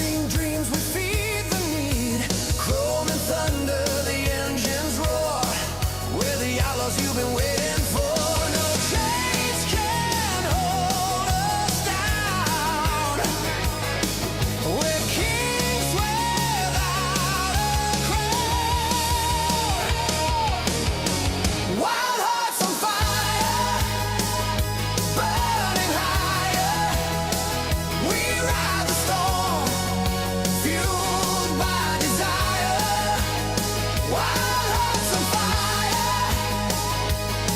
Dream dreams, we feed the need. Chrome and thunder, the engines roar. We're the outlaws you've been waiting for. No chains can hold us down. We're kings without a crown. Wild hearts on fire, burning higher. We ride the storm, fueled by desire. Wild hearts on fire,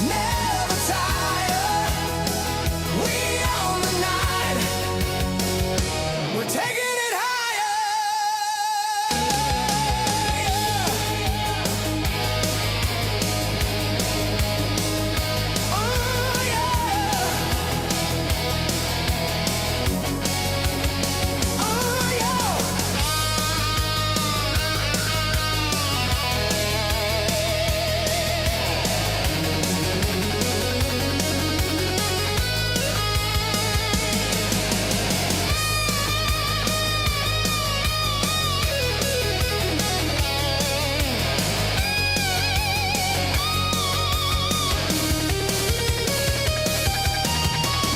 never tire. We own the night, we're taking it higher. Oh yeah, oh yeah.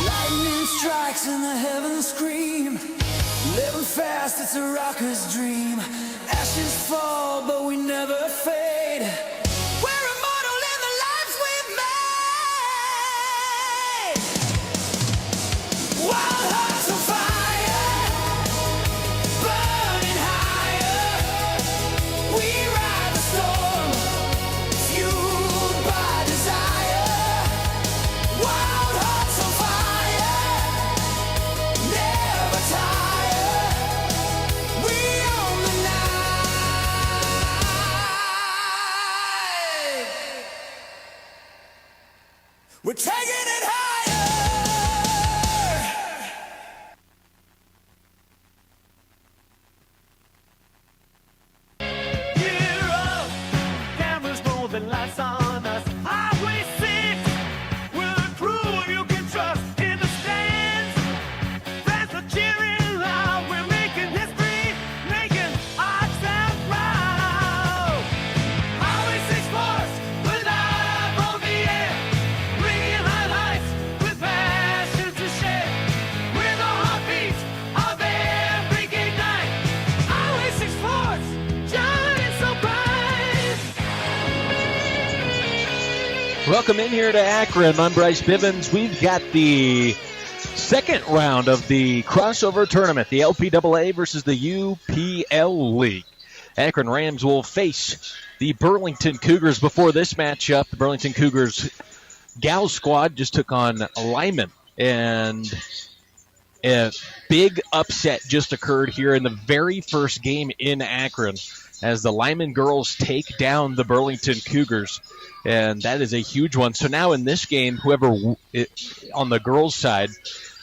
Lightning strikes and the heavens scream. Living fast, it's a rocker's dream. Ashes fall, but we never fade. We're immortal in the lives we've made. Wild hearts on fire, burning higher. We ride the storm, fueled by desire. Wild hearts on fire, never tire. We own the night. We're taking it higher. Gear up, cameras moving, lights on us. Highway 6, we're the crew you can trust in the stands. Fans are cheering loud, we're making history, making our sound proud. Highway 6 Sports, we're live on the air, bringing highlights with passion to share. We're the heartbeat of every game night. Highway 6 Sports, shining so bright. Welcome in here to Akron. I'm Bryce Bivens. We've got the second round of the crossover tournament, the LPAA versus the UPL League. Akron Rams will face the Burlington Cougars. Before this matchup, the Burlington Cougars gal squad just took on Lyman, and a big upset just occurred here in the very first game in Akron as the Lyman girls take down the Burlington Cougars, and that is a huge one. So now in this game, whoever on the girls' side,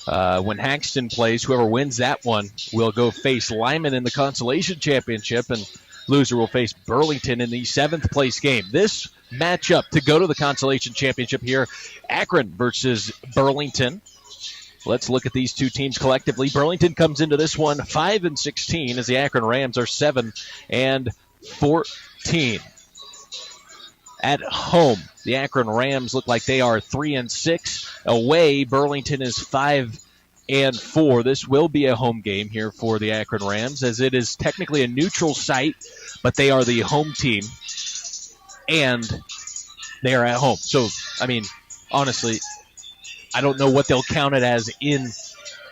when Haxton plays, whoever wins that one will go face Lyman in the consolation championship, and loser will face Burlington in the 7th place game. This matchup to go to the consolation championship here, Akron versus Burlington. Let's look at these two teams collectively. Burlington comes into this one 5-16 as the Akron Rams are 7-14. At home, the Akron Rams look like they are 3-6. Away, Burlington is 5-4. This will be a home game here for the Akron Rams, as it is technically a neutral site, but they are the home team, and they are at home. So, I mean, honestly, I don't know what they'll count it as in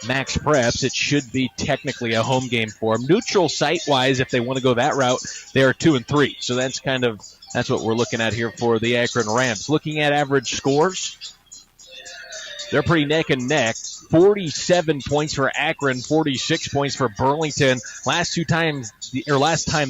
Max Preps. It should be technically a home game for them. Neutral site-wise, if they want to go that route, they are 2-3. So that's what we're looking at here for the Akron Rams. Looking at average scores, they're pretty neck and neck. 47 points for Akron, 46 points for Burlington. Last time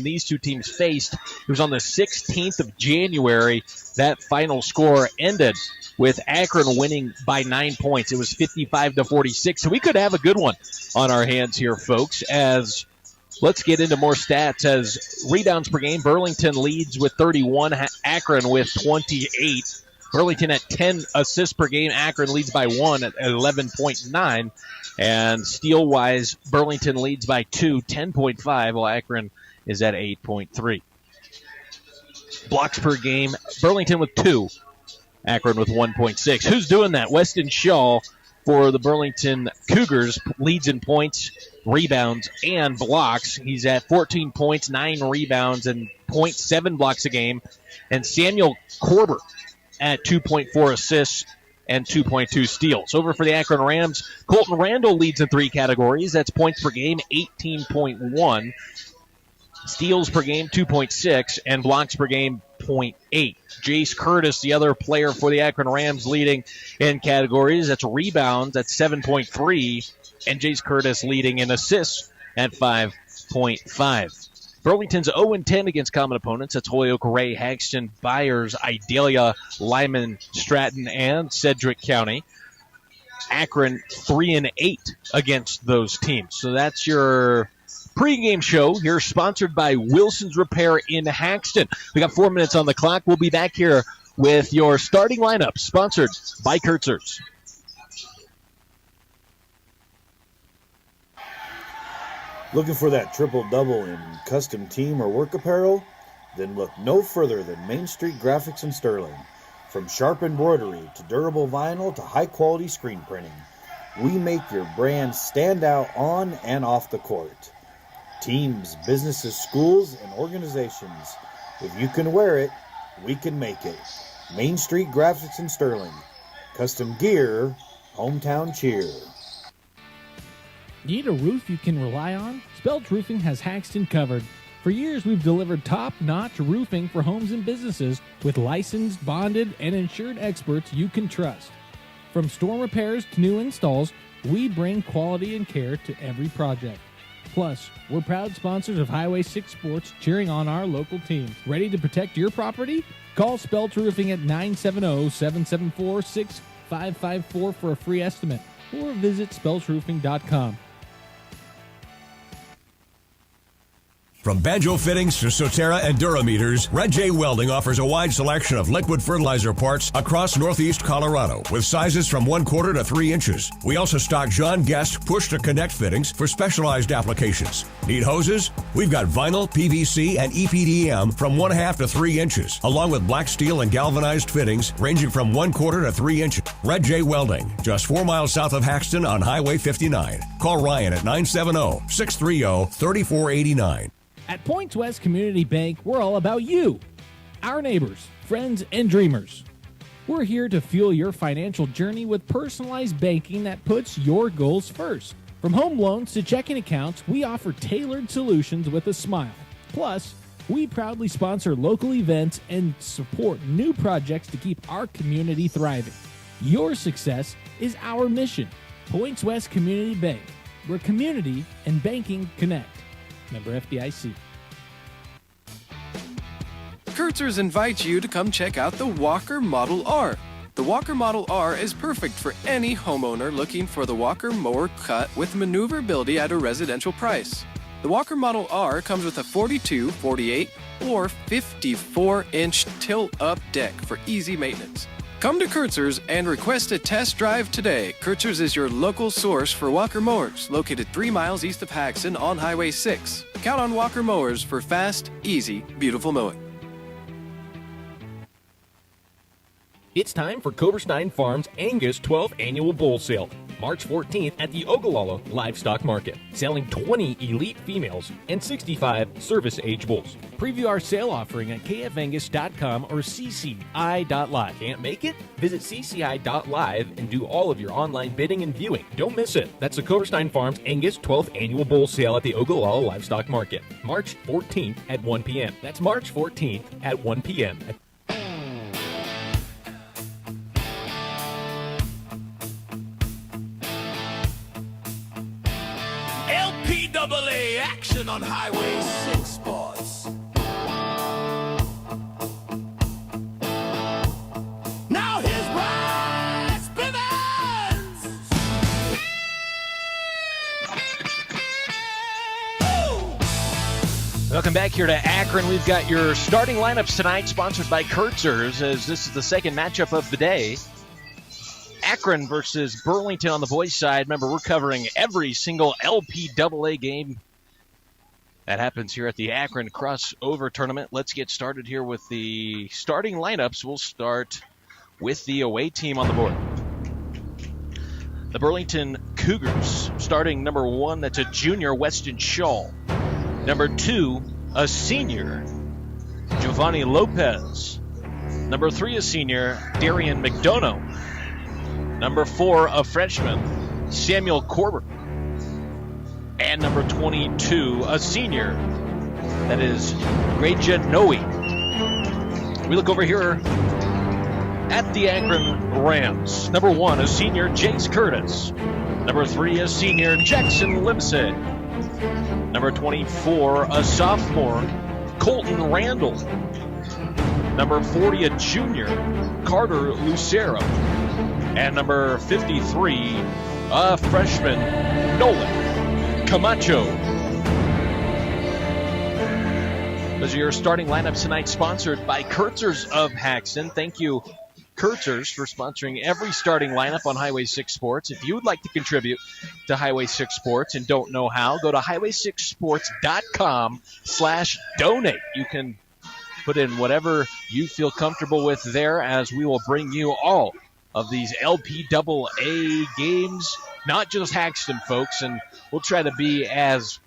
these two teams faced, it was on the 16th of January. That final score ended with Akron winning by 9 points. It was 55-46. So we could have a good one on our hands here, folks, as let's get into more stats. As rebounds per game, Burlington leads with 31, Akron with 28. Burlington at 10 assists per game. Akron leads by 1 at 11.9. And steal-wise, Burlington leads by 2, 10.5, while Akron is at 8.3. Blocks per game, Burlington with 2, Akron with 1.6. Who's doing that? Weston Shaw for the Burlington Cougars leads in points, rebounds, and blocks. He's at 14 points, 9 rebounds, and 0.7 blocks a game. And Samuel Korber at 2.4 assists and 2.2 steals. Over for the Akron Rams, Colton Randall leads in 3 categories. That's points per game, 18.1. Steals per game, 2.6, and blocks per game, 0.8. Jace Curtis, the other player for the Akron Rams, leading in categories. That's rebounds at 7.3, and Jace Curtis leading in assists at 5.5. Burlington's 0-10 against common opponents. That's Holyoke, Ray, Hagston, Byers, Idalia, Lyman, Stratton, and Sedgwick County. Akron 3-8 against those teams. So that's your pregame show here, sponsored by Wilson's Repair in Haxton. We got 4 minutes on the clock. We'll be back here with your starting lineup, sponsored by Kurtzers. Looking for that triple-double in custom team or work apparel? Then look no further than Main Street Graphics in Sterling. From sharp embroidery to durable vinyl to high-quality screen printing, we make your brand stand out on and off the court. Teams, businesses, schools, and organizations. If you can wear it, we can make it. Main Street Graphics in Sterling. Custom gear, hometown cheer. Need a roof you can rely on? Spelch Roofing has Haxton covered. For years, we've delivered top-notch roofing for homes and businesses with licensed, bonded, and insured experts you can trust. From storm repairs to new installs, we bring quality and care to every project. Plus, we're proud sponsors of Highway 6 Sports, cheering on our local teams. Ready to protect your property? Call Spelch Roofing at 970-774-6554 for a free estimate, or visit spelchroofing.com. From Banjo Fittings to Sotera and Durameters, Red J Welding offers a wide selection of liquid fertilizer parts across northeast Colorado with sizes from 1/4 to 3 inches. We also stock John Guest push-to-connect fittings for specialized applications. Need hoses? We've got vinyl, PVC, and EPDM from 1/2 to 3 inches, along with black steel and galvanized fittings ranging from 1/4 to 3 inches. Red J Welding, just 4 miles south of Haxton on Highway 59. Call Ryan at 970-630-3489. At Points West Community Bank, we're all about you, our neighbors, friends, and dreamers. We're here to fuel your financial journey with personalized banking that puts your goals first. From home loans to checking accounts, we offer tailored solutions with a smile. Plus, we proudly sponsor local events and support new projects to keep our community thriving. Your success is our mission. Points West Community Bank, where community and banking connect. Member FDIC. Kurtzers invites you to come check out the Walker Model R. The Walker Model R is perfect for any homeowner looking for the Walker mower cut with maneuverability at a residential price. The Walker Model R comes with a 42, 48, or 54-inch tilt-up deck for easy maintenance. Come to Kurtzers and request a test drive today. Kurtzers is your local source for Walker mowers, located 3 miles east of Haxton on Highway 6. Count on Walker mowers for fast, easy, beautiful mowing. It's time for Coberstein Farms Angus 12th Annual Bull Sale, March 14th at the Ogallala Livestock Market, selling 20 elite females and 65 service-age bulls. Preview our sale offering at kfangus.com or cci.live. Can't make it? Visit cci.live and do all of your online bidding and viewing. Don't miss it. That's the Coberstein Farms Angus 12th Annual Bull Sale at the Ogallala Livestock Market, March 14th at 1 p.m. That's March 14th at 1 p.m. LPAA action on Highway 6 Sports. Now here's Bryce Bivens. Welcome back here to Akron. We've got your starting lineups tonight, sponsored by Kurtzer's, as this is the second matchup of the day. Akron versus Burlington on the boys' side. Remember, we're covering every single LPAA game that happens here at the Akron Crossover Tournament. Let's get started here with the starting lineups. We'll start with the away team on the board. The Burlington Cougars, starting number 1, that's a junior, Weston Shaw. Number 2, a senior, Giovanni Lopez. Number 3, a senior, Darian McDonough. Number 4, a freshman, Samuel Corbett. And number 22, a senior, that is Greja Noe. We look over here at the Akron Rams. Number 1, a senior, Jace Curtis. Number 3, a senior, Jackson Limsey. Number 24, a sophomore, Colton Randall. Number 40, a junior, Carter Lucero. And number 53, a freshman, Nolan Camacho. Those are your starting lineups tonight, sponsored by Kurtzer's of Haxton. Thank you, Kurtzer's, for sponsoring every starting lineup on Highway 6 Sports. If you would like to contribute to Highway 6 Sports and don't know how, go to highway6sports.com/donate. You can put in whatever you feel comfortable with there, as we will bring you all of these LPAA games, not just Haxton, folks, and we'll try to be as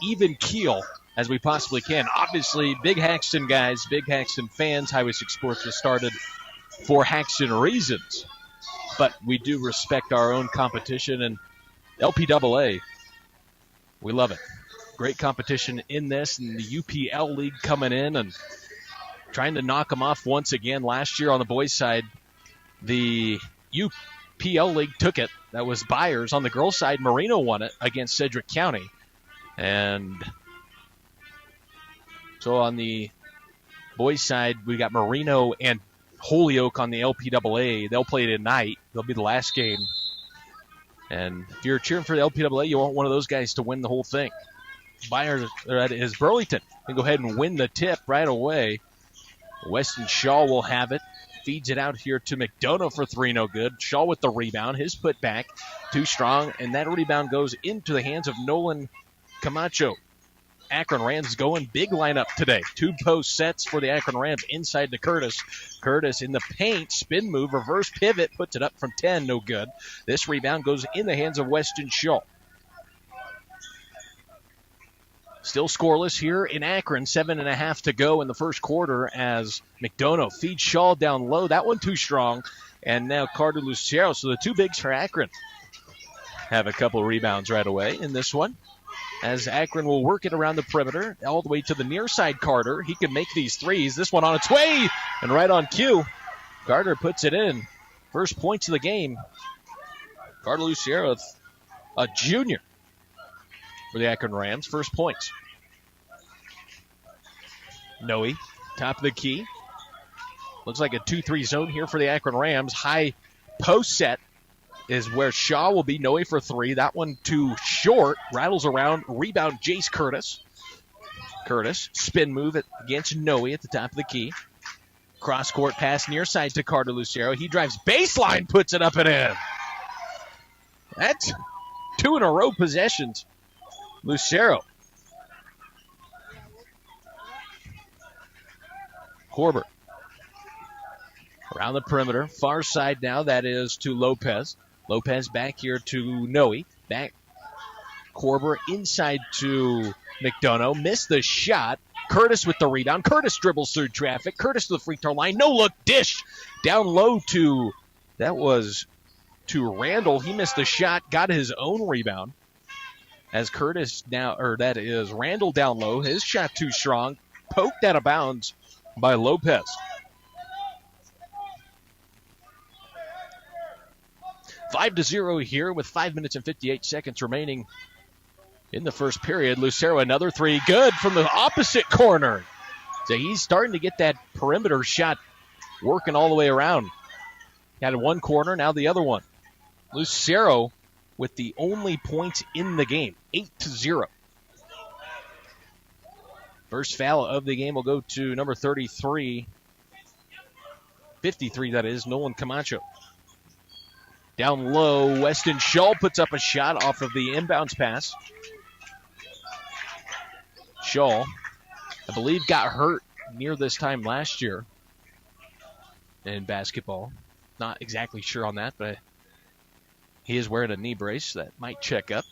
even keel as we possibly can. Obviously, big Haxton guys, big Haxton fans. Highway 6 Sports was started for Haxton reasons, but we do respect our own competition, and LPAA, we love it. Great competition in this, and the UPL league coming in and trying to knock them off once again. Last year on the boys' side, the UPL league took it. That was Byers. On the girls' side, Marino won it against Sedgwick County. And so on the boys' side, we got Marino and Holyoke on the LPAA. They'll play tonight. They'll be the last game. And if you're cheering for the LPAA, you want one of those guys to win the whole thing. Byers, that is Burlington, can go ahead and win the tip right away. Weston Shaw will have it. Feeds it out here to McDonough for 3, no good. Shaw with the rebound. His put back, too strong, and that rebound goes into the hands of Nolan Camacho. Akron Rams going big lineup today. 2 post sets for the Akron Rams inside to Curtis. Curtis in the paint, spin move, reverse pivot, puts it up from 10, no good. This rebound goes in the hands of Weston Shaw. Still scoreless here in Akron. 7.5 to go in the first quarter as McDonough feeds Shaw down low. That one too strong. And now Carter Lucero. So the 2 bigs for Akron have a couple rebounds right away in this one, as Akron will work it around the perimeter all the way to the near side. Carter, he can make these threes. This one on its way and right on cue. Carter puts it in. First points of the game. Carter Lucero, a junior for the Akron Rams. First points. Noe, top of the key. Looks like a 2-3 zone here for the Akron Rams. High post set is where Shaw will be. Noe for 3. That one too short. Rattles around. Rebound, Jace Curtis. Curtis, spin move against Noe at the top of the key. Cross-court pass near side to Carter Lucero. He drives baseline, puts it up and in. That's 2 in a row possessions. Lucero. Corbett. Around the perimeter. Far side now, that is to Lopez. Lopez back here to Noe. Back. Corbett inside to McDonough. Missed the shot. Curtis with the rebound. Curtis dribbles through traffic. Curtis to the free throw line. No look. Dish. Down low to, that was to Randall. He missed the shot. Got his own rebound. As Curtis now, or that is Randall down low. His shot too strong. Poked out of bounds by Lopez. Five to 0 here with 5 minutes and 58 seconds remaining in the first period. Lucero, another 3. Good from the opposite corner. So he's starting to get that perimeter shot working all the way around. Had one corner, now the other one. Lucero with the only points in the game, 8 to 0. First foul of the game will go to number 33. 53, that is, Nolan Camacho. Down low, Weston Shull puts up a shot off of the inbounds pass. Shull, I believe, got hurt near this time last year in basketball. Not exactly sure on that, but he is wearing a knee brace that might check up.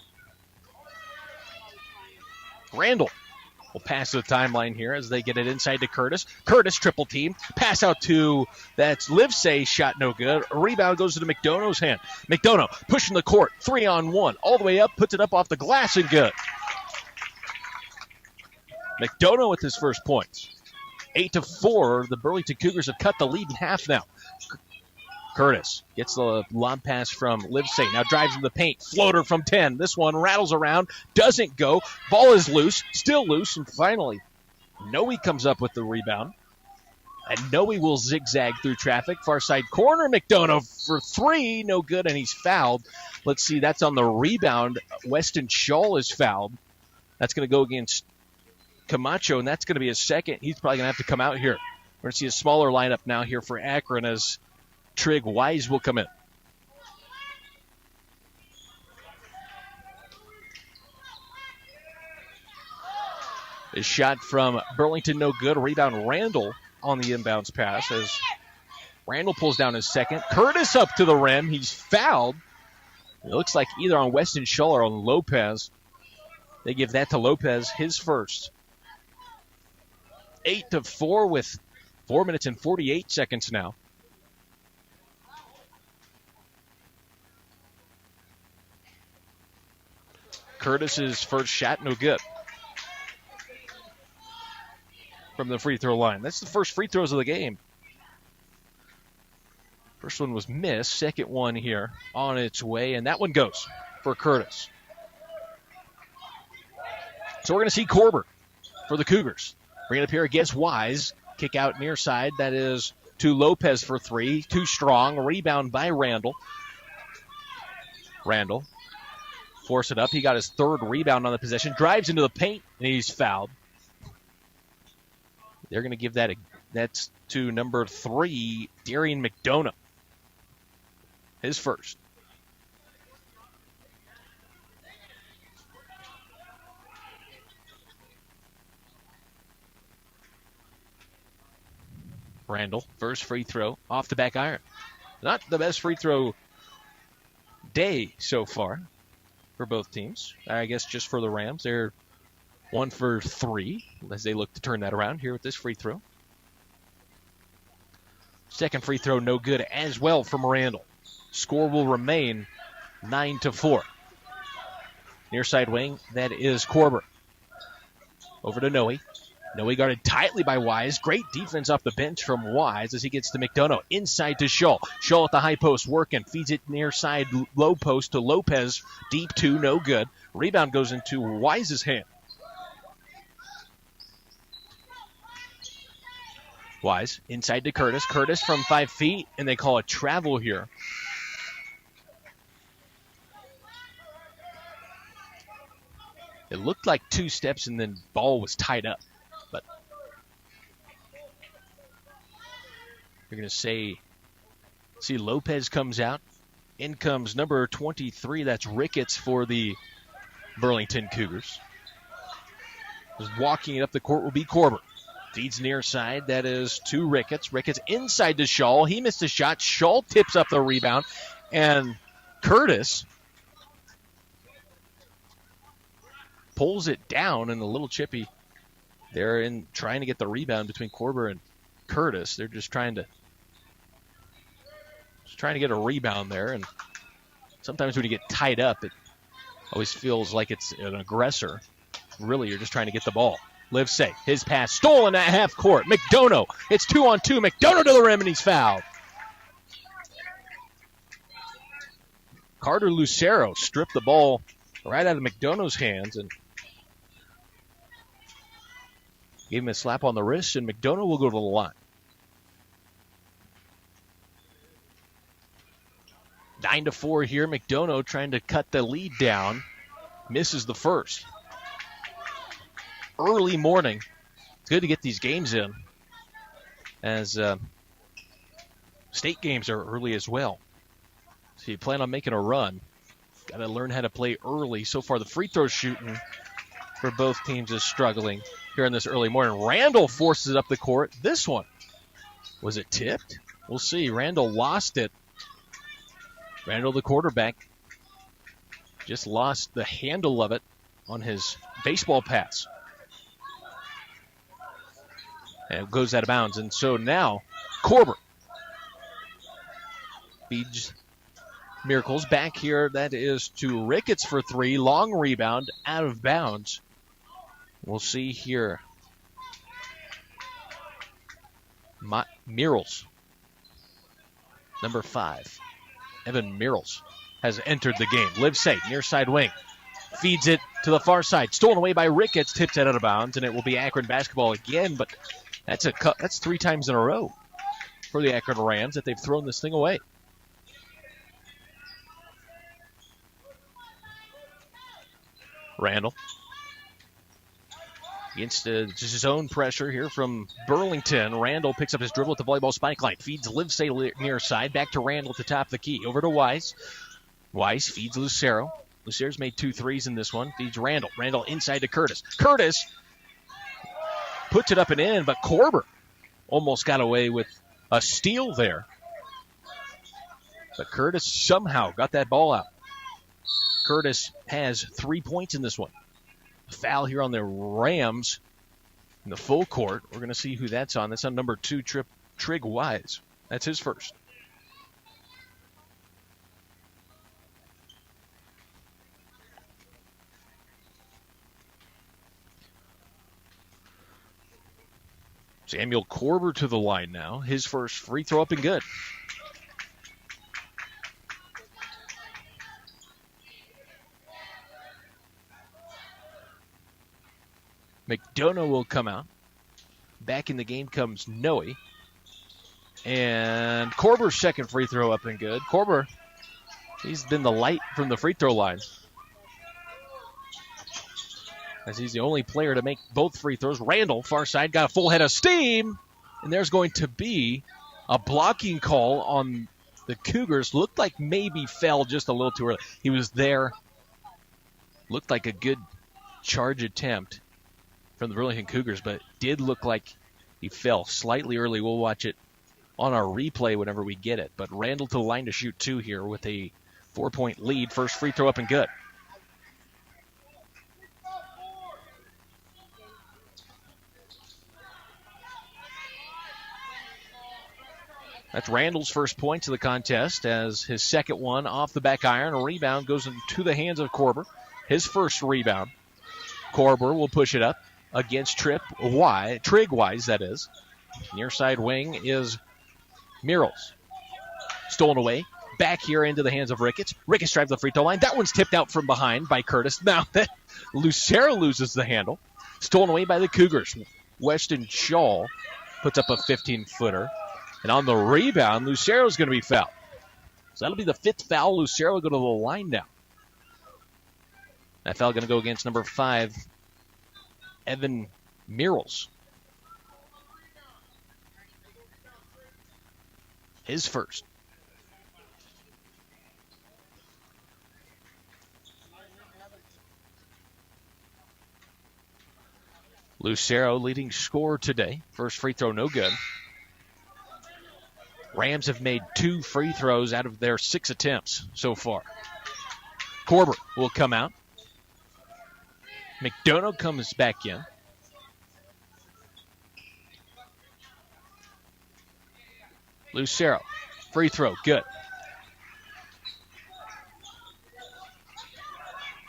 Randall will pass to the timeline here as they get it inside to Curtis. Curtis, triple team. Pass out to, that's Livesay, shot no good. A rebound goes to McDonough's hand. McDonough pushing the court, 3-on-1. All the way up, puts it up off the glass and good. McDonough with his first points. 8-4, the Burlington Cougars have cut the lead in half now. Curtis gets the lob pass from Livesay. Now drives in the paint. Floater from 10. This one rattles around. Doesn't go. Ball is loose. Still loose. And finally, Noe comes up with the rebound. And Noe will zigzag through traffic. Far side corner. McDonough for 3. No good. And he's fouled. Let's see. That's on the rebound. Weston Shull is fouled. That's going to go against Camacho. And that's going to be his second. He's probably going to have to come out here. We're going to see a smaller lineup now here for Akron as Trig Wise will come in. A shot from Burlington, no good. Rebound Randall on the inbounds pass as Randall pulls down his second. Curtis up to the rim. He's fouled. It looks like either on Weston Shull or on Lopez. They give that to Lopez, his first. 8-4 with 4 minutes and 48 seconds now. Curtis's first shot, no good. From the free throw line. That's the first free throws of the game. First one was missed. Second one here on its way, and that one goes for Curtis. So we're going to see Korber for the Cougars. Bring it up here against Wise. Kick out near side. That is to Lopez for 3. Too strong. Rebound by Randall. Randall. Force it up. He got his third rebound on the possession. Drives into the paint, and he's fouled. They're going to give that's to number 3, Darian McDonough. His first. Randall, first free throw off the back iron. Not the best free throw day so far for both teams. I guess just for the Rams. They're 1 for 3 as they look to turn that around here with this free throw. Second free throw, no good as well from Randall. Score will remain 9-4. Near side wing, that is Korber. Over to Noe. Noe guarded tightly by Wise. Great defense off the bench from Wise as he gets to McDonough. Inside to Shull. Shull at the high post working. Feeds it near side low post to Lopez. Deep 2, no good. Rebound goes into Wise's hand. Wise inside to Curtis. Curtis from 5 feet, and they call a travel here. It looked like 2 steps and then ball was tied up. But you're going to see Lopez comes out. In comes number 23. That's Ricketts for the Burlington Cougars. Walking it up the court will be Korber. Feeds near side. That is to Ricketts. Ricketts inside to Shull. He missed a shot. Shull tips up the rebound. And Curtis pulls it down in a little chippy. They're trying to get the rebound between Korber and Curtis. They're just trying to get a rebound there. And sometimes when you get tied up, it always feels like it's an aggressor. Really, you're just trying to get the ball. Livesay, his pass stolen at half court. McDonough, it's 2-on-2. McDonough to the rim, and he's fouled. Carter Lucero stripped the ball right out of McDonough's hands and gave him a slap on the wrist, and McDonough will go to the line. 9-4 here. McDonough trying to cut the lead down. Misses the first. Early morning It's good to get these games in, as state games are early as well. So you plan on making a run, got to learn how to play early. So far, the free throw shooting for both teams is struggling here in this early morning. Randall forces it up the court. This one, was it tipped? We'll see. Randall lost it. Randall, the quarterback, just lost the handle of it on his baseball pass. And it goes out of bounds. And so now, Korber feeds Miracles back here. That is to Ricketts for three. Long rebound, out of bounds. We'll see here. Mirals, number 5. Evan Mirals has entered the game. Livesay, near side wing. Feeds it to the far side. Stolen away by Ricketts. Tips it out of bounds, and it will be Akron basketball again. But that's 3 times in a row for the Akron Rams that they've thrown this thing away. Randall against just his own pressure here from Burlington. Randall picks up his dribble at the volleyball spike line. Feeds Livesay near side. Back to Randall at the top of the key. Over to Wise. Wise feeds Lucero. Lucero's made 2 threes in this one. Feeds Randall. Randall inside to Curtis. Curtis puts it up and in, but Korber almost got away with a steal there. But Curtis somehow got that ball out. Curtis has 3 points in this one. Foul here on the Rams in the full court. We're going to see who that's on. That's on number 2, Trig Wise. That's his first. Samuel Korber to the line now. His first free throw up and good. McDonough will come out. Back in the game comes Noe. And Korber's second free throw up and good. Korber, he's been the light from the free throw line, as he's the only player to make both free throws. Randall, far side, got a full head of steam. And there's going to be a blocking call on the Cougars. Looked like maybe fell just a little too early. He was there. Looked like a good charge attempt from the Burlington Cougars, but did look like he fell slightly early. We'll watch it on our replay whenever we get it. But Randall to the line to shoot 2 here with a 4-point lead. First free throw up and good. That's Randall's first points of the contest, as his second one off the back iron. A rebound goes into the hands of Korber. His first rebound. Korber will push it up against Trig Wise, that is. Near side wing is Mirals. Stolen away. Back here into the hands of Ricketts. Ricketts drives the free throw line. That one's tipped out from behind by Curtis. Now that Lucero loses the handle. Stolen away by the Cougars. Weston Shaw puts up a 15-footer. And on the rebound, Lucero's going to be fouled. So that'll be the 5th foul. Lucero will go to the line now. That foul going to go against number 5, Evan Mirals. His first. Lucero leading scorer today. First free throw, no good. Rams have made 2 free throws out of their 6 attempts so far. Korber will come out. McDonough comes back in. Lucero, free throw, good.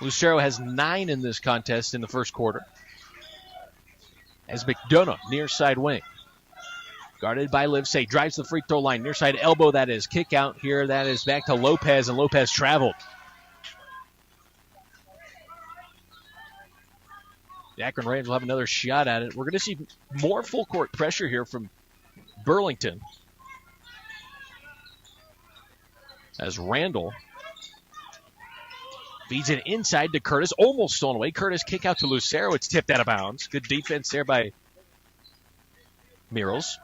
Lucero has 9 in this contest in the first quarter. As McDonough, near side wing. Guarded by Livesay, drives the free throw line. Near side elbow, that is. Kick out here, that is back to Lopez, and Lopez traveled. The Akron Rams will have another shot at it. We're going to see more full court pressure here from Burlington, as Randall feeds it inside to Curtis. Almost stolen away. Curtis kick out to Lucero. It's tipped out of bounds. Good defense there by Murals.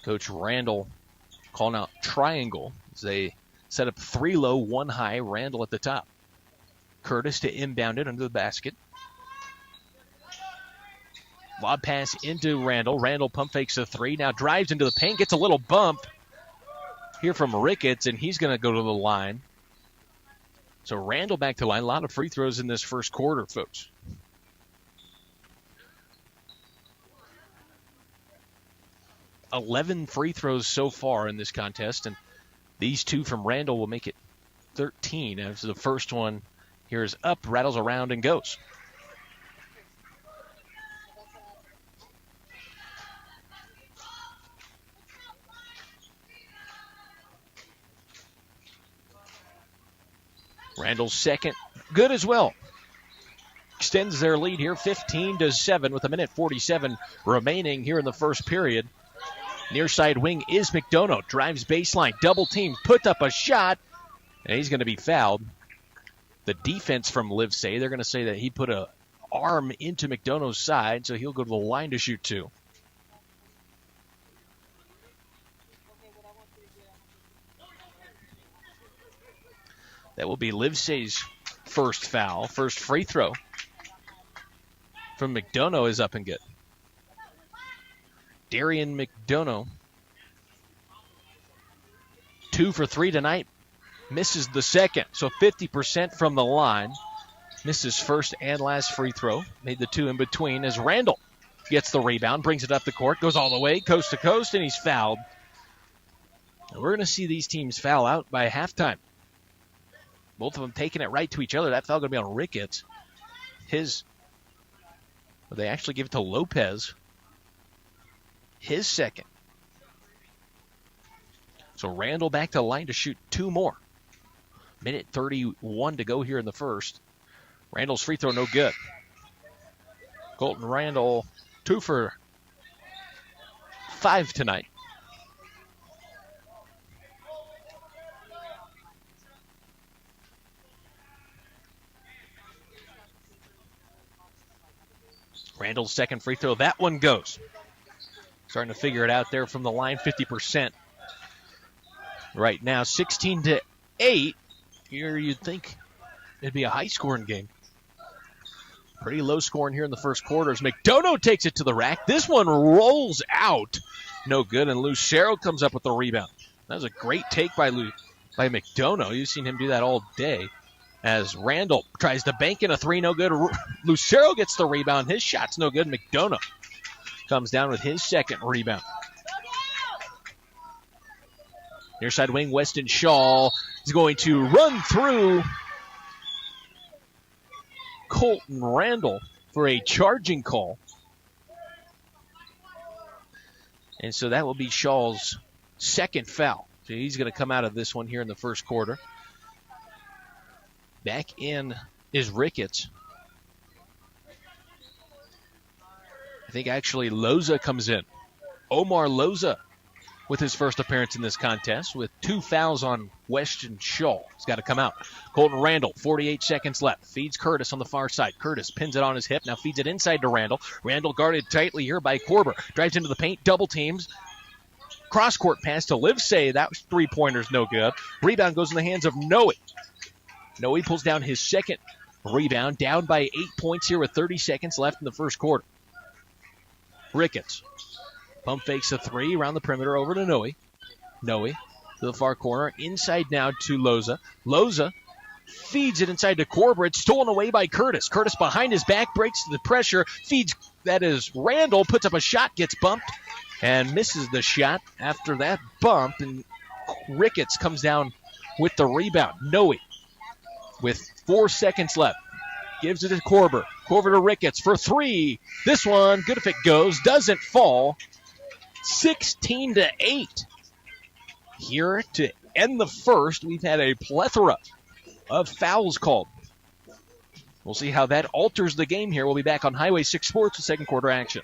Coach Randall calling out triangle as they set up 3 low, 1 high. Randall at the top. Curtis to inbound it under the basket. Lob pass into Randall. Randall pump fakes a 3. Now drives into the paint. Gets a little bump here from Ricketts, and he's going to go to the line. So Randall back to the line. A lot of free throws in this first quarter, folks. $11 free throws so far in this contest, and these 2 from Randall will make it 13 as the first one here is up, rattles around, and goes. Randall's second, good as well. Extends their lead here 15-7 with 1:47 remaining here in the first period. Near side wing is McDonough. Drives baseline, double team, puts up a shot, and he's going to be fouled. The defense from Livesay, they're going to say that he put an arm into McDonough's side, so he'll go to the line to shoot 2. That will be Livesay's first foul. First free throw from McDonough is up and good. Darian McDonough, 2 for 3 tonight. Misses the second, so 50% from the line. Misses first and last free throw. Made the 2 in between as Randall gets the rebound, brings it up the court, goes all the way, coast to coast, and he's fouled. And we're going to see these teams foul out by halftime. Both of them taking it right to each other. That foul going to be on Ricketts. They actually give it to Lopez. His second. So Randall back to the line to shoot 2 more. 1:31 to go here in the first. Randall's free throw no good. Colton Randall 2 for 5 tonight. Randall's second free throw, that one goes. Starting to figure it out there from the line, 50%. Right now, 16-8. Here you'd think it'd be a high-scoring game. Pretty low scoring here in the first quarter as McDonough takes it to the rack. This one rolls out. No good, and Lucero comes up with the rebound. That was a great take by McDonough. You've seen him do that all day. As Randall tries to bank in a 3, no good. Lucero gets the rebound. His shot's no good. McDonough comes down with his second rebound. Near side wing, Weston Shaw is going to run through Colton Randall for a charging call. And so that will be Shaw's second foul. So he's going to come out of this one here in the first quarter. Back in is Ricketts. I think actually Loza comes in. Omar Loza with his first appearance in this contest with 2 fouls on Weston Shaw. He's got to come out. Colton Randall, 48 seconds left. Feeds Curtis on the far side. Curtis pins it on his hip. Now feeds it inside to Randall. Randall guarded tightly here by Korber. Drives into the paint, double teams. Cross-court pass to Livesay. That was 3-pointers, no good. Rebound goes in the hands of Noe. Noe pulls down his second rebound, down by 8 points here with 30 seconds left in the first quarter. Ricketts pump fakes a 3 around the perimeter over to Noe. Noe to the far corner, inside now to Loza. Loza feeds it inside to Korber. It's stolen away by Curtis. Curtis behind his back, breaks the pressure, feeds, that is Randall, puts up a shot, gets bumped, and misses the shot after that bump, and Ricketts comes down with the rebound. Noe with 4 seconds left. Gives it to Korber. Korber to Ricketts for 3. This one, good if it goes. Doesn't fall. 16-8. Here to end the first, we've had a plethora of fouls called. We'll see how that alters the game here. We'll be back on Highway 6 Sports with second quarter action.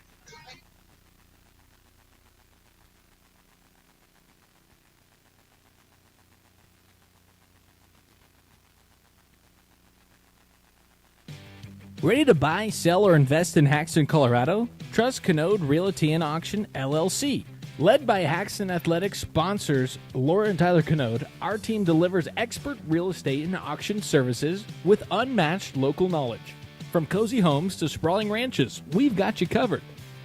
Ready to buy, sell, or invest in Haxton, Colorado? Trust Canode Realty and Auction, LLC. Led by Haxton Athletics sponsors Laura and Tyler Canode, our team delivers expert real estate and auction services with unmatched local knowledge. From cozy homes to sprawling ranches, we've got you covered.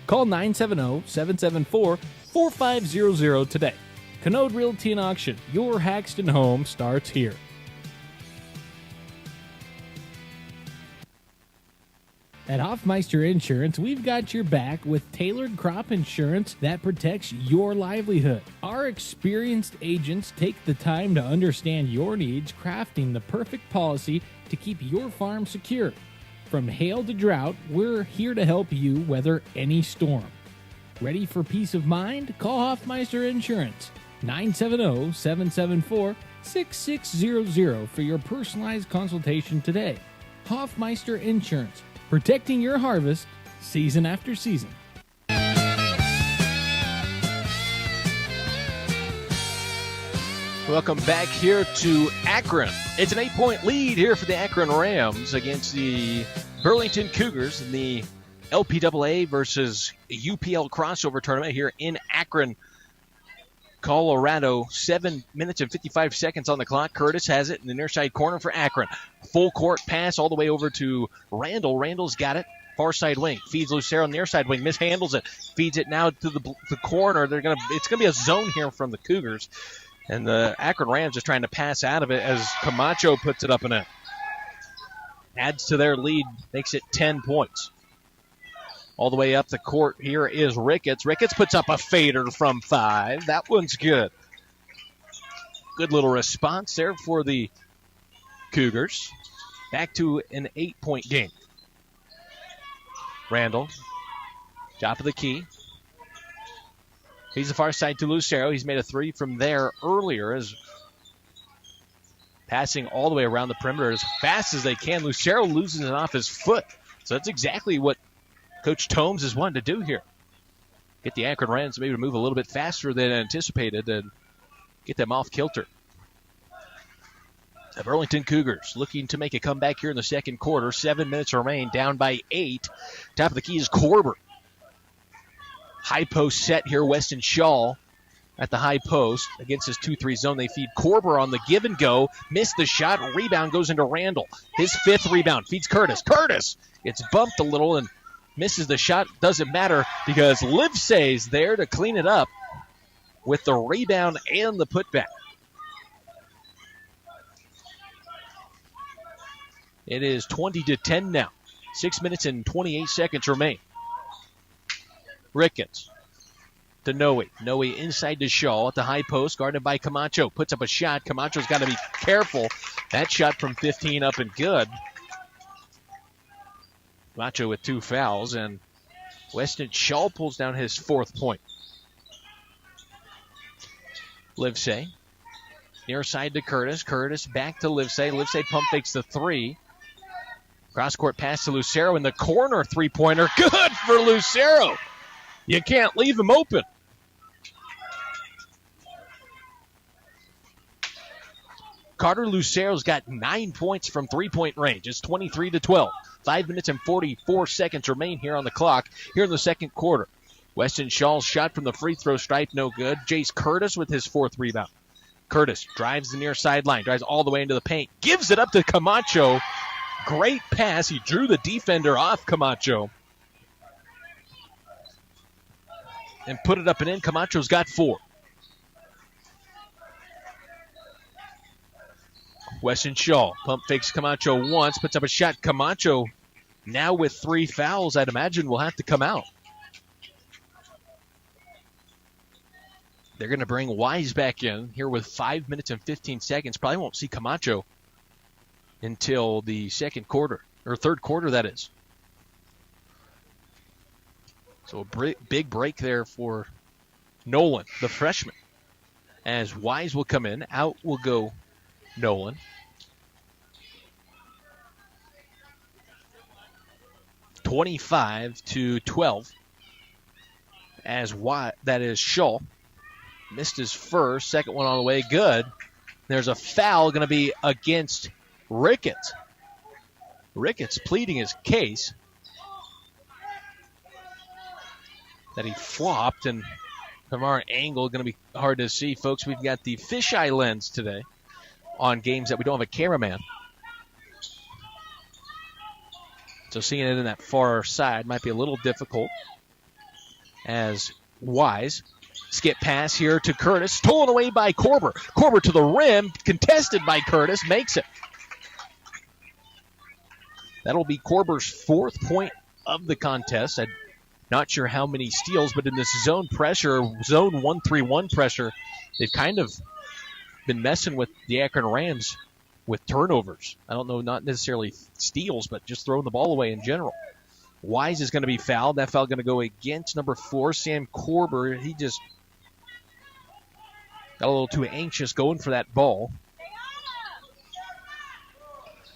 Call 970-774-4500 today. Canode Realty and Auction, your Haxton home starts here. At Hoffmeister Insurance, we've got your back with tailored crop insurance that protects your livelihood. Our experienced agents take the time to understand your needs, crafting the perfect policy to keep your farm secure. From hail to drought, we're here to help you weather any storm. Ready for peace of mind? Call Hoffmeister Insurance, 970-774-6600 for your personalized consultation today. Hoffmeister Insurance, protecting your harvest season after season. Welcome back here to Akron. It's an 8-point lead here for the Akron Rams against the Burlington Cougars in the LPAA versus UPL crossover tournament here in Akron, Colorado. 7 minutes and 55 seconds on the clock. Curtis has it in the near side corner for Akron. Full court pass all the way over to Randall. Randall's got it. Far side wing. Feeds Lucero on the near side wing. Mishandles it. Feeds it now to the corner. It's gonna be a zone here from the Cougars. And the Akron Rams is trying to pass out of it as Camacho puts it up and in. Adds to their lead. Makes it 10 points. All the way up the court here is Ricketts. Ricketts puts up a fader from 5. That one's good. Good little response there for the Cougars. Back to an 8-point game. Randall, top of the key. He's the far side to Lucero. He's made a 3 from there earlier as passing all the way around the perimeter as fast as they can. Lucero loses it off his foot. So that's exactly what Coach Tomes is wanting to do here. Get the Akron Rams maybe to move a little bit faster than anticipated and get them off kilter. The Burlington Cougars looking to make a comeback here in the second quarter. 7 minutes remain, down by 8. Top of the key is Korber. High post set here. Weston Shaw at the high post against his 2-3 zone. They feed Korber on the give and go. Missed the shot. Rebound goes into Randall. His 5th rebound. Feeds Curtis. Curtis gets bumped a little and misses the shot. Doesn't matter because Livesey's there to clean it up with the rebound and the putback. It is 20-10 now. 6 minutes and 28 seconds remain. Ricketts to Noe. Noe inside to Shaw at the high post, guarded by Camacho. Puts up a shot. Camacho's got to be careful. That shot from 15 up and good. Camacho with 2 fouls, and Weston Shaw pulls down his 4th point. Livesey. Near side to Curtis. Curtis back to Livesey. Livesey pump fakes the 3. Cross-court pass to Lucero in the corner. 3-pointer. Good for Lucero. You can't leave him open. Carter Lucero's got 9 points from 3-point range. It's 23-12. 5 minutes and 44 seconds remain here on the clock here in the second quarter. Weston Shaw's shot from the free throw stripe, no good. Jace Curtis with his 4th rebound. Curtis drives the near sideline, drives all the way into the paint, gives it up to Camacho. Great pass. He drew the defender off Camacho and put it up and in. Camacho's got 4. Weston Shaw pump fakes Camacho once, puts up a shot. Camacho now with 3 fouls, I'd imagine will have to come out. They're going to bring Wise back in here with 5 minutes and 15 seconds. Probably won't see Camacho until the second quarter, or third quarter, that is. So a big break there for Nolan, the freshman. As Wise will come in, out will go Nolan. (25-12). As that is Shaw. Missed his first. Second one on the way. Good. There's a foul going to be against Ricketts. Ricketts pleading his case that he flopped, and from our angle, going to be hard to see, folks. We've got the fisheye lens today on games that we don't have a cameraman. So seeing it in that far side might be a little difficult. As Wise, skip pass here to Curtis, stolen away by Korber. Korber to the rim, contested by Curtis, makes it. That'll be Korber's 4th point of the contest. I'm not sure how many steals, but in this zone pressure, zone 1-3-1 pressure, they've kind of been messing with the Akron Rams with turnovers. I don't know, not necessarily steals, but just throwing the ball away in general. Wise is going to be fouled. That foul going to go against number 4, Sam Korber. He just got a little too anxious going for that ball.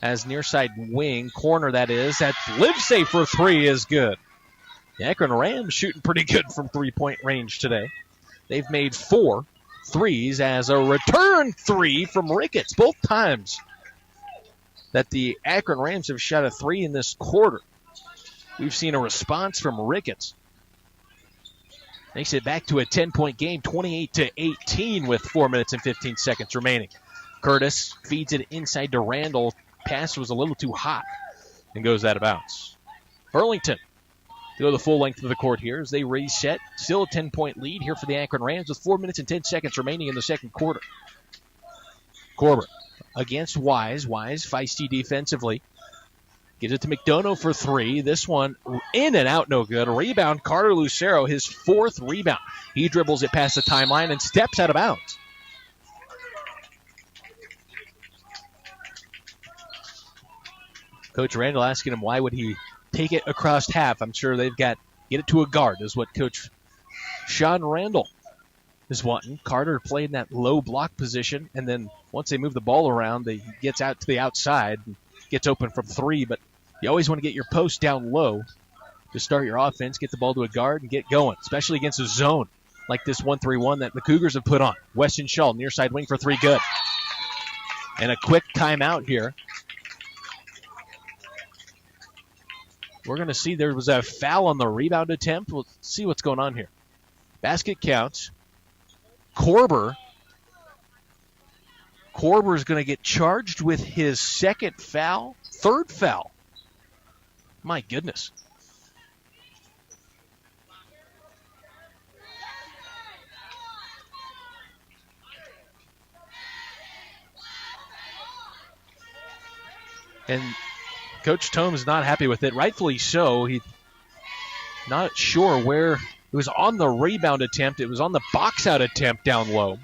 As near side wing, corner that is, that Livesay for 3 is good. The Akron Rams shooting pretty good from 3-point range today. They've made 4 threes as a return 3 from Ricketts. Both times that the Akron Rams have shot a 3 in this quarter, we've seen a response from Ricketts. Makes it back to a 10-point game, 28-18 with 4 minutes and 15 seconds remaining. Curtis feeds it inside to Randall. Pass was a little too hot and goes out of bounds. Burlington to go the full length of the court here as they reset. Still a 10-point lead here for the Akron Rams with 4 minutes and 10 seconds remaining in the second quarter. Korber against Wise. Wise feisty defensively. Gives it to McDonough for 3. This one in and out, no good. A rebound, Carter Lucero, his 4th rebound. He dribbles it past the timeline and steps out of bounds. Coach Randall asking him why would he take it across half. I'm sure they've got get it to a guard is what Coach Sean Randall is wanting. Carter played in that low block position, and then once they move the ball around, he gets out to the outside and gets open from 3, but you always want to get your post down low to start your offense, get the ball to a guard, and get going, especially against a zone like this 1-3-1 that the Cougars have put on. Weston Shaw, near side wing for 3, good. And a quick timeout here. We're going to see there was a foul on the rebound attempt. We'll see what's going on here. Basket counts. Korber's going to get charged with his 2nd foul, 3rd foul. My goodness. And Coach Tome is not happy with it. Rightfully so. He's not sure where it was on the rebound attempt. It was on the box-out attempt down low.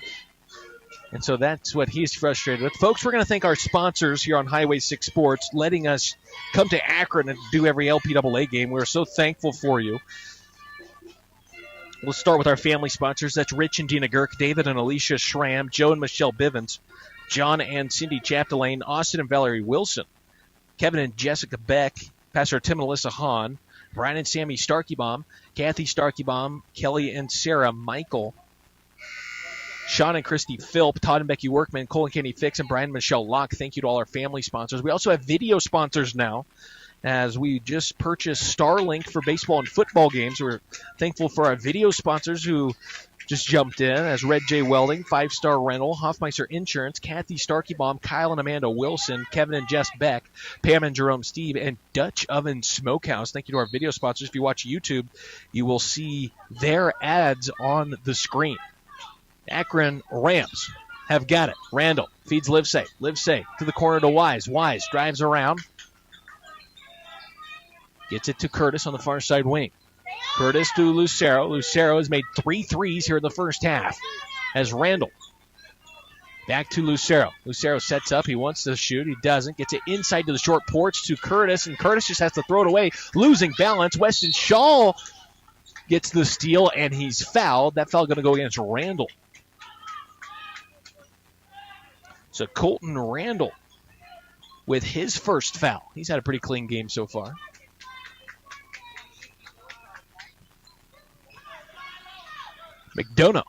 And so that's what he's frustrated with. Folks, we're going to thank our sponsors here on Highway 6 Sports, letting us come to Akron and do every LPAA game. We're so thankful for you. We'll start with our family sponsors. That's Rich and Dina Girk, David and Alicia Schramm, Joe and Michelle Bivens, John and Cindy Chapdelaine, Austin and Valerie Wilson, Kevin and Jessica Beck, Pastor Tim and Alyssa Hahn, Brian and Sammy Starkeybaum, Kathy Starkeybaum, Kelly and Sarah Michael, Sean and Christy Philp, Todd and Becky Workman, Cole and Kenny Fix, and Brian and Michelle Locke. Thank you to all our family sponsors. We also have video sponsors now, as we just purchased Starlink for baseball and football games. We're thankful for our video sponsors who just jumped in, as Red J Welding, 5-Star Rental, Hoffmeister Insurance, Kathy Starkeybaum, Kyle and Amanda Wilson, Kevin and Jess Beck, Pam and Jerome Steve, and Dutch Oven Smokehouse. Thank you to our video sponsors. If you watch YouTube, you will see their ads on the screen. Akron Rams have got it. Randall feeds Livesay. Livesay to the corner to Wise. Wise drives around. Gets it to Curtis on the far side wing. Curtis to Lucero. Lucero has made 3 threes here in the first half. As Randall back to Lucero. Lucero sets up. He wants to shoot. He doesn't. Gets it inside to the short porch to Curtis, and Curtis just has to throw it away. Losing balance. Weston Shaw gets the steal, and he's fouled. That foul going to go against Randall. So Colton Randall with his first foul. He's had a pretty clean game so far. McDonough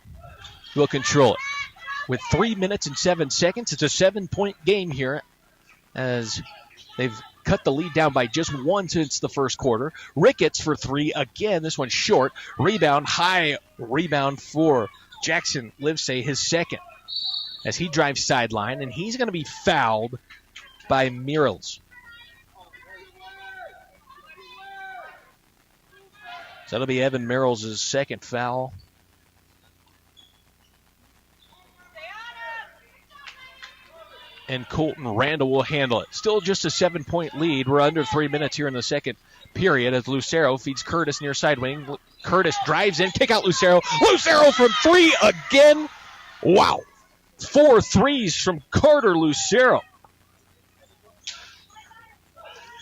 will control it. With 3 minutes and 7 seconds, it's a 7-point game here as They've cut the lead down by just one since the first quarter. Ricketts for three again. This one short. Rebound, high rebound for Jackson Livesay, his second, as he drives sideline, and he's going to be fouled by Murrells. So that'll be Evan Murrells' second foul. And Colton Randall will handle it. Still just a 7-point lead. We're under 3 minutes here in the second period as Lucero feeds Curtis near side wing. Curtis drives in, kick out Lucero. Lucero from three again. Wow. 4 threes from Carter Lucero.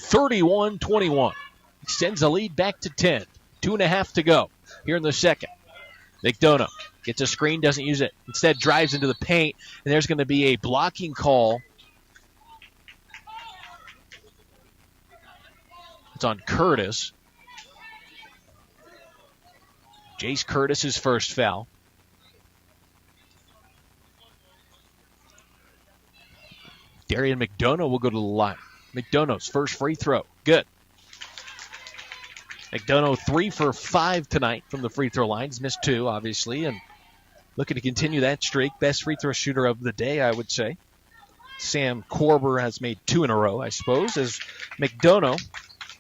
31-21. Extends the lead back to 10. 2.5 to go here in the second. McDonough gets a screen, doesn't use it. Instead drives into the paint, and there's going to be a blocking call. It's on Curtis. Jace Curtis' first foul. Darian McDonough will go to the line. McDonough's first free throw. Good. McDonough 3 for 5 tonight from the free throw line. He's missed 2, obviously, and looking to continue that streak. Best free throw shooter of the day, I would say. Sam Korber has made 2 in a row, I suppose, as McDonough,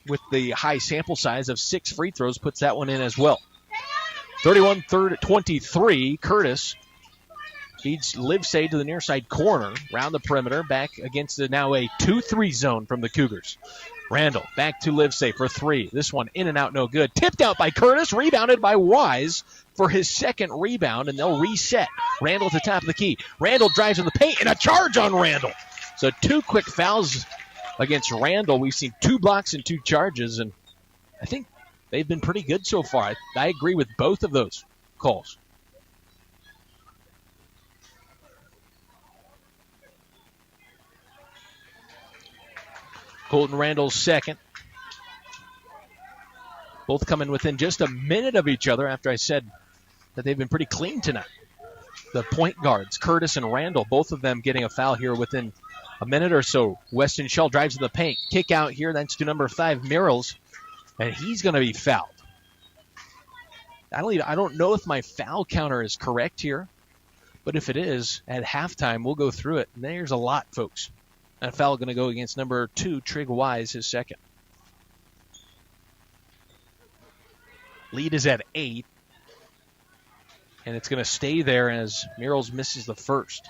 with the high sample size of 6 free throws, puts that one in as well. 31-23, Curtis feeds Livesay to the near side corner, round the perimeter, back against now a 2-3 zone from the Cougars. Randall back to Livesay for 3. This one in and out, no good. Tipped out by Curtis, rebounded by Wise for his second rebound, and they'll reset. Randall at the top of the key. Randall drives in the paint, and a charge on Randall. So 2 quick fouls against Randall. We've seen 2 blocks and 2 charges, and I think they've been pretty good so far. I agree with both of those calls. Colton Randall's second. Both coming within just a minute of each other after I said that they've been pretty clean tonight. The point guards, Curtis and Randall, both of them getting a foul here within a minute or so. Weston Shell drives to the paint. Kick out here. That's to number 5, Murrells. And he's going to be fouled. I don't know if my foul counter is correct here. But if it is, at halftime, we'll go through it. And there's a lot, folks. That foul going to go against number 2, Trig Wise, his second. Lead is at 8. And it's going to stay there as Murrells misses the first.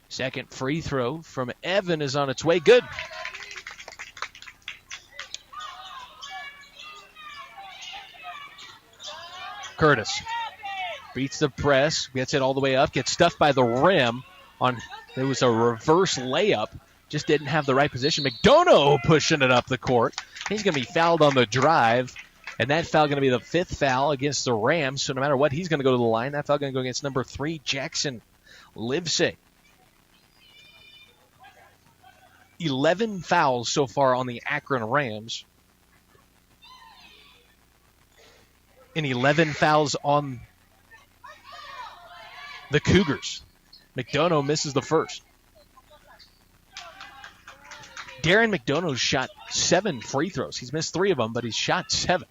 Second free throw from Evan is on its way. Good. Curtis beats the press, gets it all the way up, gets stuffed by the rim. It was a reverse layup, just didn't have the right position. McDonough pushing it up the court. He's going to be fouled on the drive, and that foul going to be the 5th foul against the Rams. So no matter what, he's going to go to the line. That foul going to go against number 3, Jackson Livesay. 11 fouls so far on the Akron Rams. And 11 fouls on the Cougars. McDonough misses the first. Darren McDonough shot 7 free throws. He's missed 3 of them, but he's shot 7.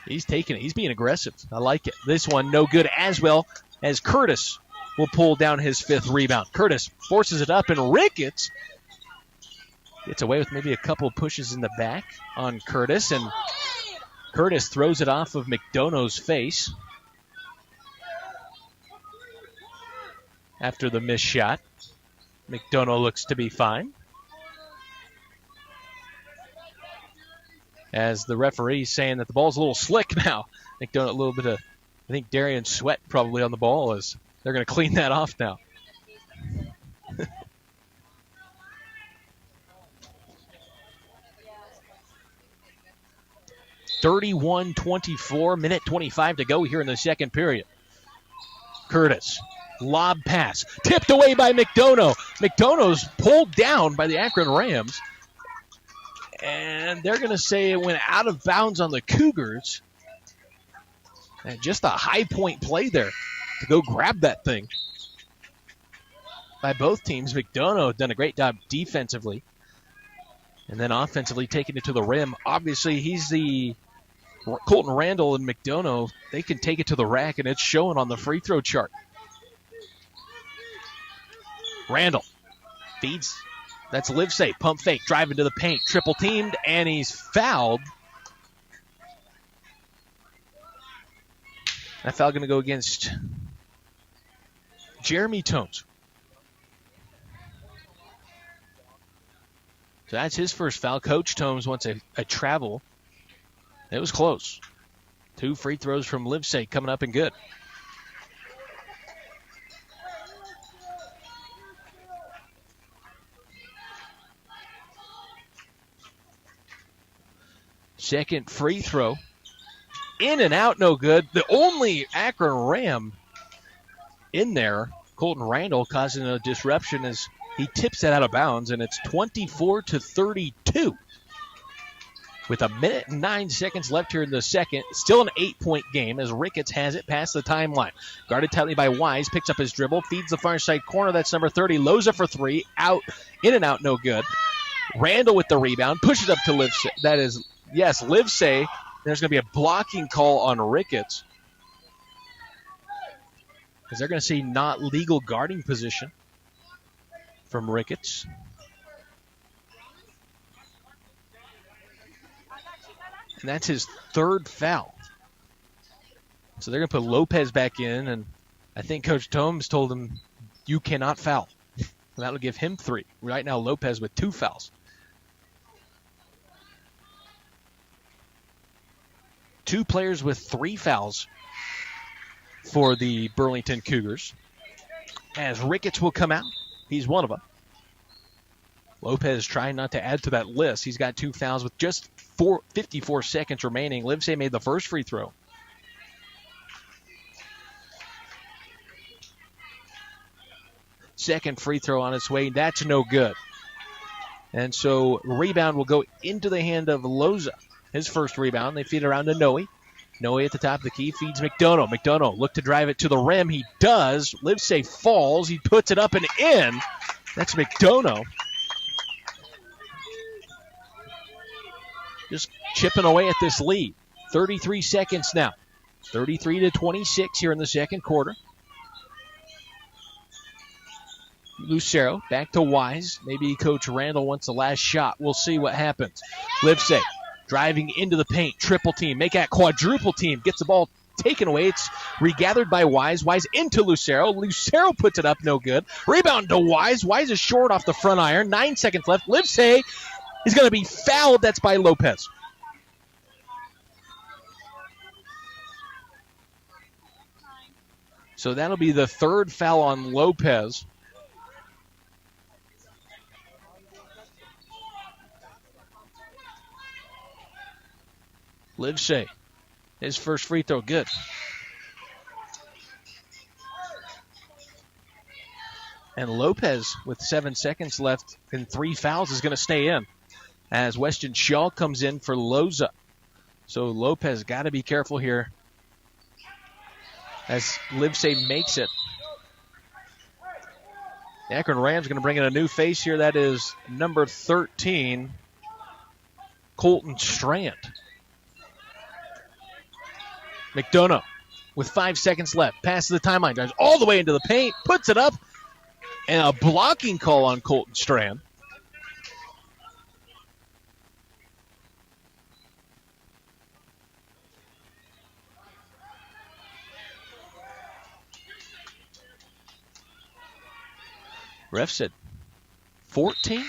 He's taking it. He's being aggressive. I like it. This one no good as well, as Curtis will pull down his 5th rebound. Curtis forces it up, and Ricketts gets away with maybe a couple pushes in the back on Curtis, and Curtis throws it off of McDonough's face after the missed shot. McDonough looks to be fine, as the referee saying that the ball's a little slick now. McDonough a little bit of, I think, Darian Sweat probably on the ball, as they're going to clean that off now. 31-24, minute 25 to go here in the second period. Curtis, lob pass, tipped away by McDonough. McDonough's pulled down by the Akron Rams, and they're going to say it went out of bounds on the Cougars. And just a high point play there to go grab that thing by both teams. McDonough done a great job defensively. And then offensively taking it to the rim. Obviously, he's the Colton Randall and McDonough. They can take it to the rack, and it's showing on the free throw chart. Randall feeds. That's Livesay. Pump fake. Driving to the paint. Triple teamed, and he's fouled. That foul going to go against Jeremy Tomes. So that's his first foul. Coach Tomes wants a travel. It was close. 2 free throws from Livesay coming up and good. Second free throw. In and out, no good. The only Akron Ram in there, Colton Randall, causing a disruption as he tips it out of bounds, and it's 24-32. With a minute and 9 seconds left here in the second. Still an 8-point game as Ricketts has it past the timeline. Guarded tightly by Wise. Picks up his dribble. Feeds the far side corner. That's number 30. Loza for 3. Out. In and out. No good. Randall with the rebound. Pushes up to Livesay. That is, yes, Livesay. There's going to be a blocking call on Ricketts. Because they're going to see not legal guarding position from Ricketts. And that's his third foul. So they're going to put Lopez back in, and I think Coach Tomes told him, you cannot foul. And that'll give him 3. Right now, Lopez with 2 fouls. 2 players with 3 fouls for the Burlington Cougars. As Ricketts will come out. He's one of them. Lopez trying not to add to that list. He's got 2 fouls with just 54 seconds remaining. Livesay made the first free throw. Second free throw on its way. That's no good. And so rebound will go into the hand of Loza. His first rebound. They feed it around to Noe. Noe at the top of the key feeds McDonough. McDonough look to drive it to the rim. He does. Livesay falls. He puts it up and in. That's McDonough. Just chipping away at this lead. 33 seconds now. 33-26 here in the second quarter. Lucero back to Wise. Maybe Coach Randall wants the last shot. We'll see what happens. Livesay driving into the paint. Triple team. Make that quadruple team. Gets the ball taken away. It's regathered by Wise. Wise into Lucero. Lucero puts it up. No good. Rebound to Wise. Wise is short off the front iron. 9 seconds left. Livesay is going to be fouled. That's by Lopez. So that'll be the third foul on Lopez. Livesay, his first free throw, good. And Lopez, with 7 seconds left and 3 fouls, is going to stay in as Weston Shaw comes in for Loza. So Lopez got to be careful here as Livesay makes it. The Akron Rams going to bring in a new face here. That is number 13, Colton Strand. McDonough with 5 seconds left. Passes the timeline. Drives all the way into the paint. Puts it up. And a blocking call on Colton Strand. Ref said 14?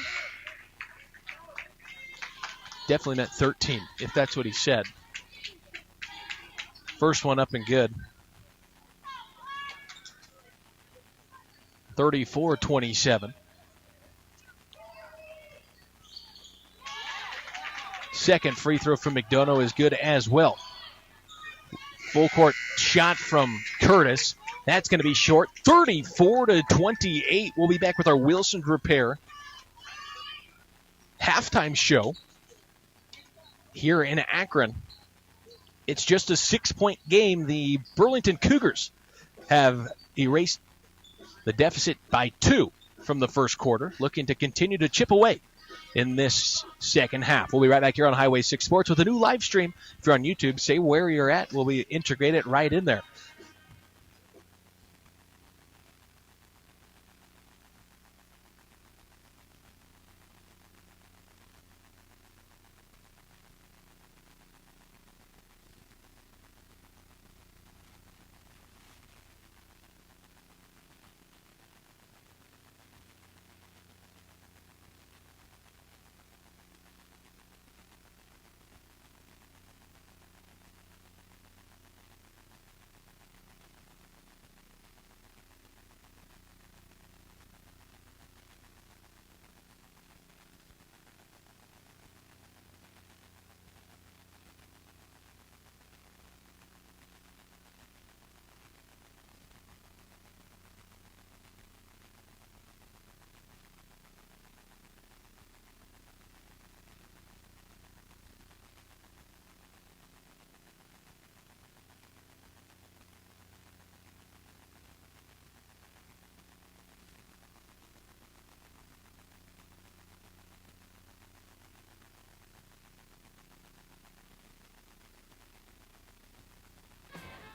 Definitely meant 13, if that's what he said. First one up and good. 34-27. Second free throw from McDonough is good as well. Full court shot from Curtis. That's going to be short. 34-28. We'll be back with our Wilson's Repair halftime show here in Akron It's just a 6-point game. The Burlington Cougars have erased the deficit by 2 from the first quarter, looking to continue to chip away in this second half. We'll be right back here on Highway 6 Sports with a new live stream. If you're on YouTube, say where you're at. We'll be integrate it right in there.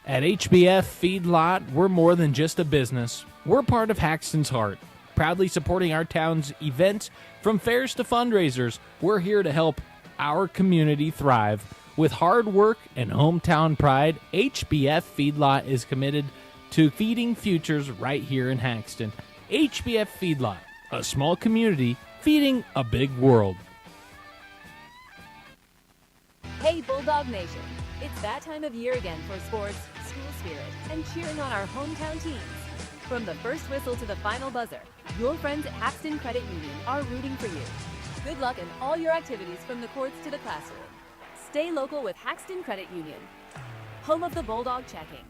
At HBF Feedlot, we're more than just a business. We're part of Haxton's heart, proudly supporting our town's events from fairs to fundraisers. We're here to help our community thrive. With hard work and hometown pride, HBF Feedlot is committed to feeding futures right here in Haxton. HBF Feedlot, a small community feeding a big world. Hey Bulldog Nation, it's that time of year again for sports, school spirit, and cheering on our hometown teams. From the first whistle to the final buzzer, your friends at Haxton Credit Union are rooting for you. Good luck in all your activities from the courts to the classroom. Stay local with Haxton Credit Union, home of the Bulldog checking.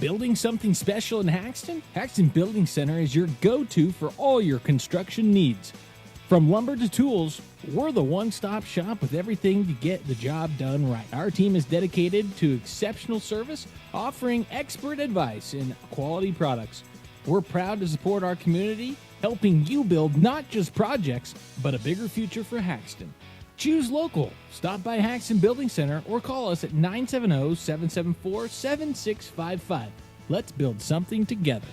Building something special in Haxton? Haxton Building Center is your go-to for all your construction needs. From lumber to tools, we're the one-stop shop with everything to get the job done right. Our team is dedicated to exceptional service, offering expert advice and quality products. We're proud to support our community, helping you build not just projects, but a bigger future for Haxton. Choose local. Stop by Haxton Building Center or call us at 970-774-7655. Let's build something together.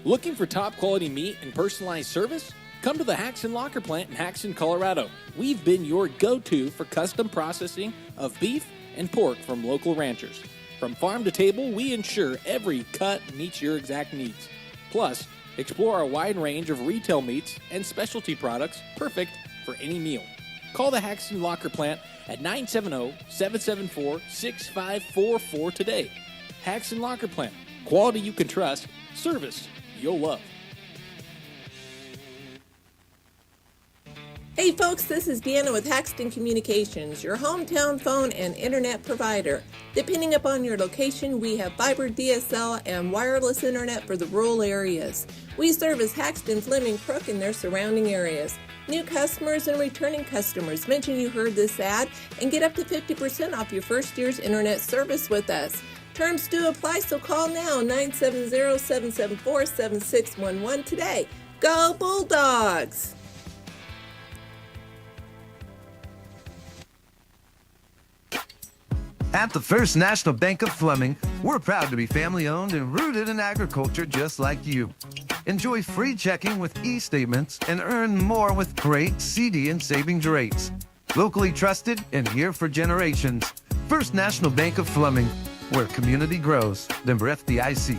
Looking for top quality meat and personalized service? Come to the Haxton Locker Plant in Haxton, Colorado. We've been your go-to for custom processing of beef and pork from local ranchers. From farm to table, we ensure every cut meets your exact needs. Plus, explore our wide range of retail meats and specialty products perfect for any meal. Call the Haxton Locker Plant at 970-774-6544 today. Haxton Locker Plant. Quality you can trust. Service you'll love. Hey folks, this is Deanna with Haxton Communications, your hometown phone and internet provider. Depending upon your location, we have fiber, DSL, and wireless internet for the rural areas. We service Haxton, Fleming, Crook, and their surrounding areas. New customers and returning customers, mention you heard this ad and get up to 50% off your first year's internet service with us. Terms do apply, so call now, 970-774-7611 today. Go Bulldogs! At the First National Bank of Fleming, we're proud to be family-owned and rooted in agriculture just like you. Enjoy free checking with e-statements and earn more with great CD and savings rates. Locally trusted and here for generations. First National Bank of Fleming, where community grows. Member FDIC.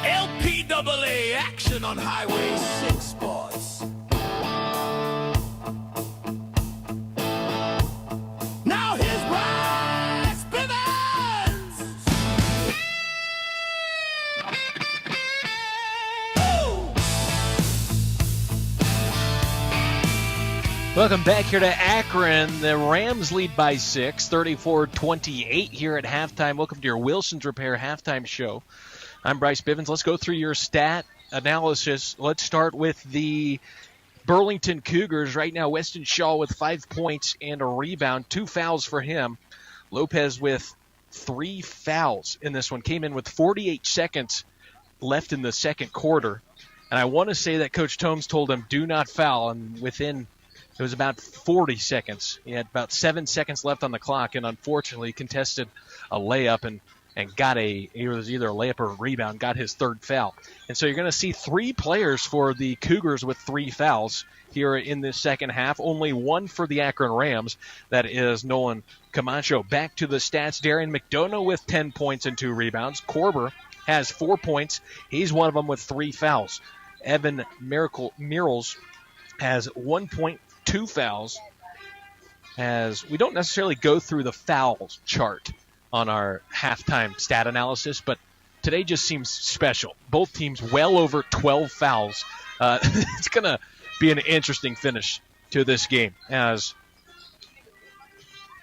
LPAA action on Highway 6 Sports. Now here's Bryce Bivens. Welcome back here to Akron. The Rams lead by 6, 34-28 here at halftime. Welcome to your Wilson's Repair halftime show. I'm Bryce Bivens. Let's go through your stat analysis. Let's start with the Burlington Cougars. Right now, Weston Shaw with 5 points and a rebound. 2 fouls for him. Lopez with 3 fouls in this one. Came in with 48 seconds left in the second quarter. And I want to say that Coach Tomes told him, do not foul. And within, it was about 40 seconds. He had about 7 seconds left on the clock and unfortunately contested a layup and got it was either a layup or a rebound, got his 3rd foul. And so you're going to see 3 players for the Cougars with 3 fouls here in this second half. Only 1 for the Akron Rams. That is Nolan Camacho. Back to the stats. Darian McDonough with 10 points and 2 rebounds. Korber has 4 points. He's one of them with 3 fouls. Evan Murals has 1 point, 2 fouls. As we don't necessarily go through the fouls chart on our halftime stat analysis, but today just seems special. Both teams well over 12 fouls. It's going to be an interesting finish to this game as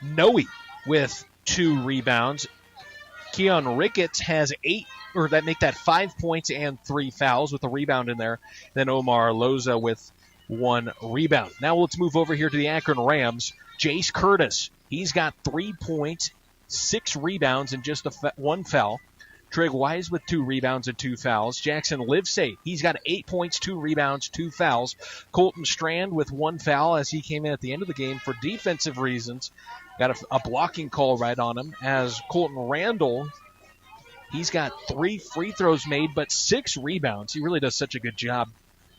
Noe with 2 rebounds. Keon Ricketts has 8, or that make that 5 points and 3 fouls with a rebound in there. Then Omar Loza with 1 rebound. Now let's move over here to the Akron Rams. Jace Curtis, he's got 3 points, 6 rebounds, and just 1 foul. Trig Wise with 2 rebounds and 2 fouls. Jackson Livesay, he's got 8 points, 2 rebounds, 2 fouls. Colton Strand with 1 foul as he came in at the end of the game for defensive reasons. Got a blocking call right on him. As Colton Randall, he's got 3 free throws made, but 6 rebounds. He really does such a good job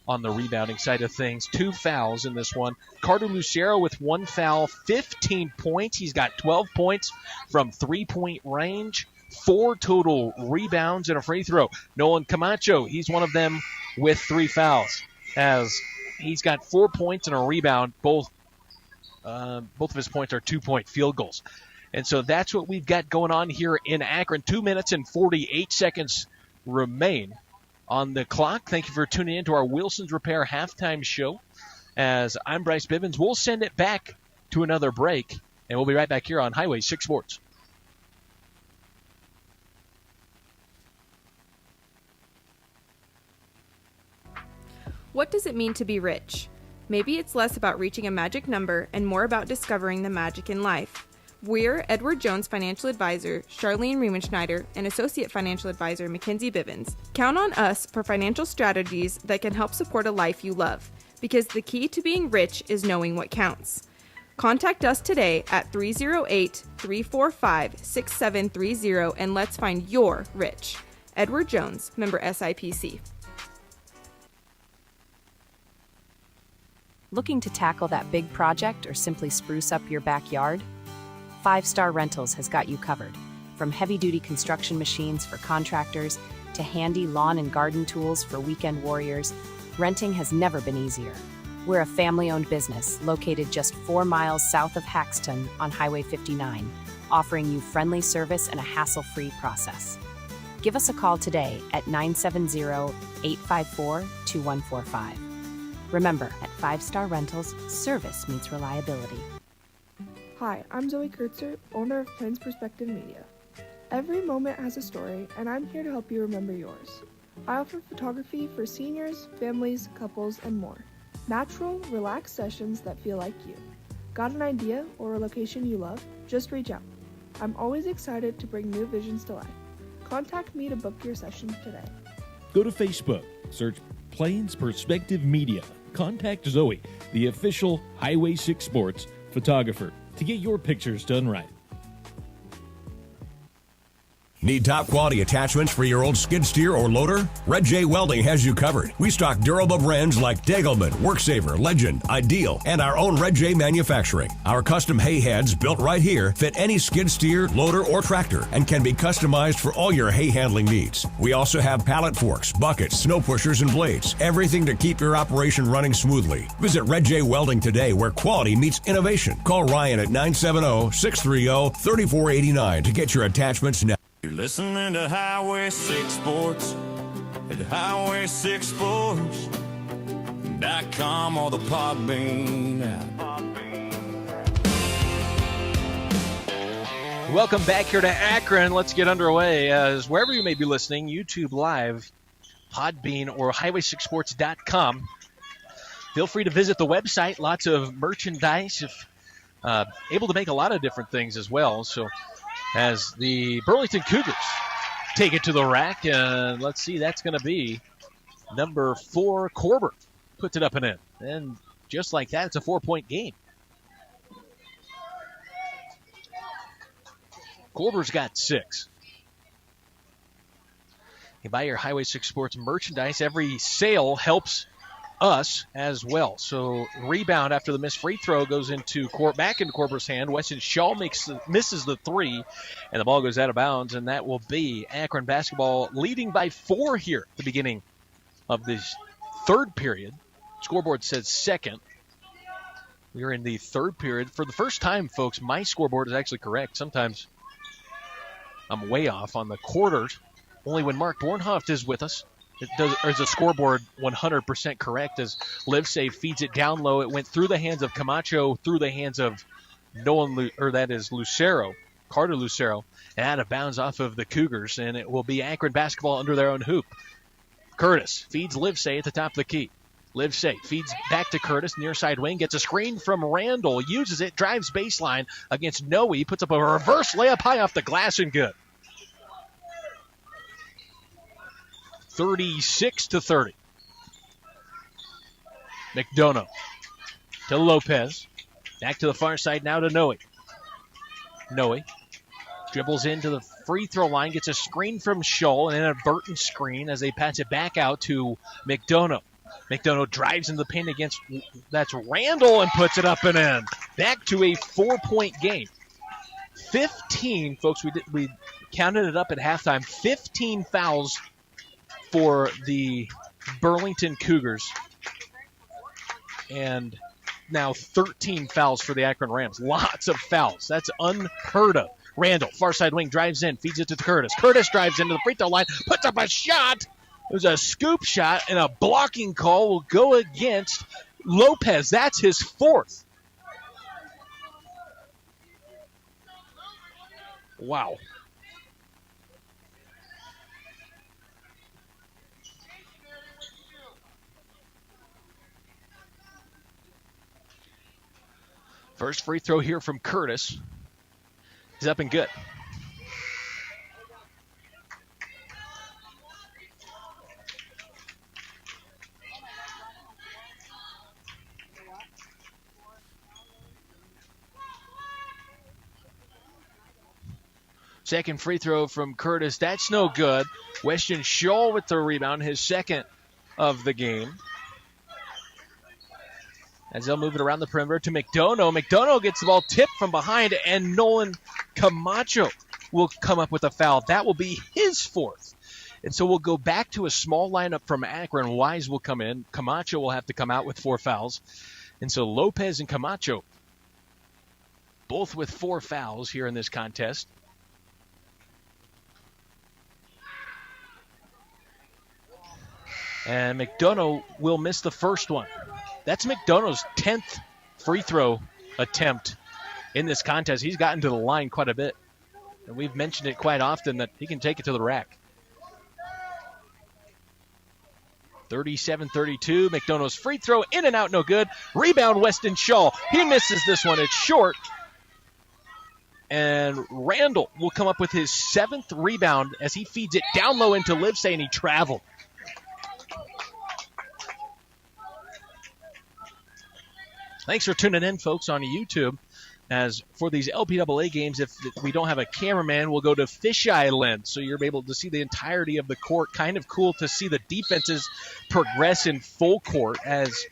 on the rebounding side of things. 2 fouls in this one. Carter Lucero with 1 foul, 15 points. He's got 12 points from 3-point range, 4 total rebounds and a free throw. Nolan Camacho, he's one of them with 3 fouls, as he's got 4 points and a rebound. Both of his points are 2-point field goals. And so that's what we've got going on here in Akron. 2 minutes and 48 seconds remain on the clock. Thank you for tuning in to our Wilson's Repair halftime show. As I'm Bryce Bivens, we'll send it back to another break, and we'll be right back here on Highway 6 Sports. What does it mean to be rich? Maybe it's less about reaching a magic number and more about discovering the magic in life. We're Edward Jones Financial Advisor, Charlene Riemenschneider, and Associate Financial Advisor, Mackenzie Bivens. Count on us for financial strategies that can help support a life you love, because the key to being rich is knowing what counts. Contact us today at 308-345-6730 and let's find your rich. Edward Jones, member SIPC. Looking to tackle that big project or simply spruce up your backyard? 5 Star Rentals has got you covered. From heavy-duty construction machines for contractors to handy lawn and garden tools for weekend warriors, renting has never been easier. We're a family-owned business located just 4 miles south of Haxton on Highway 59, offering you friendly service and a hassle-free process. Give us a call today at 970-854-2145. Remember, at 5 Star Rentals, service meets reliability. Hi, I'm Zoe Kurtzer, owner of Penn's Perspective Media. Every moment has a story, and I'm here to help you remember yours. I offer photography for seniors, families, couples, and more. Natural, relaxed sessions that feel like you. Got an idea or a location you love? Just reach out. I'm always excited to bring new visions to life. Contact me to book your session today. Go to Facebook, search Plains Perspective Media. Contact Zoe, the official Highway 6 Sports photographer, to get your pictures done right. Need top quality attachments for your old skid steer or loader? Red J Welding has you covered. We stock durable brands like Degelman, WorkSaver, Legend, Ideal, and our own Red J manufacturing. Our custom hay heads built right here fit any skid steer, loader, or tractor and can be customized for all your hay handling needs. We also have pallet forks, buckets, snow pushers, and blades. Everything to keep your operation running smoothly. Visit Red J Welding today, where quality meets innovation. Call Ryan at 970-630-3489 to get your attachments now. You're listening to Highway 6 Sports at Highway 6 Sports.com or the Podbean app. Welcome back here to Akron. Let's get underway. As wherever you may be listening, YouTube Live, Podbean, or Highway6sports.com. Feel free to visit the website. Lots of merchandise. Able to make a lot of different things as well. So as the Burlington Cougars take it to the rack, and let's see, that's going to be number 4, Korber. Puts it up and in. And just like that, it's a 4-point game. Korber's got 6. You buy your Highway 6 Sports merchandise. Every sale helps us as well. So rebound after the missed free throw goes back into Korber's hand. Weston Shaw misses the 3, and the ball goes out of bounds, and that will be Akron basketball leading by 4 here at the beginning of this third period. Scoreboard says second. We are in the third period. For the first time, folks, my scoreboard is actually correct. Sometimes I'm way off on the quarters. Only when Mark Bornhoft is with us is the scoreboard 100% correct, as Livesay feeds it down low. It went through the hands of Camacho, through the hands of Lucero, Carter Lucero, and out of bounds off of the Cougars, and it will be Akron basketball under their own hoop. Curtis feeds Livesay at the top of the key. Livesay feeds back to Curtis, near side wing, gets a screen from Randall, uses it, drives baseline against Noe, puts up a reverse layup high off the glass and good. 36-30. McDonough to Lopez. Back to the far side now to Noe. Noe dribbles into the free throw line, gets a screen from Scholl, and an inadvertent screen as they pass it back out to McDonough. McDonough drives in the paint against, that's Randall, and puts it up and in. Back to a 4-point game. 15, folks, we counted it up at halftime. 15 fouls for the Burlington Cougars, and now 13 fouls for the Akron Rams. Lots of fouls. That's unheard of. Randall, far side wing, drives in, feeds it to Curtis. Curtis drives into the free throw line, puts up a shot. It was a scoop shot, and a blocking call will go against Lopez. That's his 4th. Wow. First free throw here from Curtis is up and good. Second free throw from Curtis. That's no good. Weston Scholl with the rebound, his 2nd of the game. As they'll move it around the perimeter to McDonough. McDonough gets the ball tipped from behind, and Nolan Camacho will come up with a foul. That will be his 4th. And so we'll go back to a small lineup from Akron. Wise will come in. Camacho will have to come out with 4 fouls. And so Lopez and Camacho, both with 4 fouls here in this contest. And McDonough will miss the first one. That's McDonough's 10th free throw attempt in this contest. He's gotten to the line quite a bit. And we've mentioned it quite often that he can take it to the rack. 37-32. McDonough's free throw in and out, no good. Rebound, Weston Shaw. He misses this one. It's short. And Randall will come up with his 7th rebound as he feeds it down low into Livesay, and he traveled. Thanks for tuning in, folks, on YouTube. As for these LPAA games, if we don't have a cameraman, we'll go to fisheye lens, so you're able to see the entirety of the court. Kind of cool to see the defenses progress in full court, as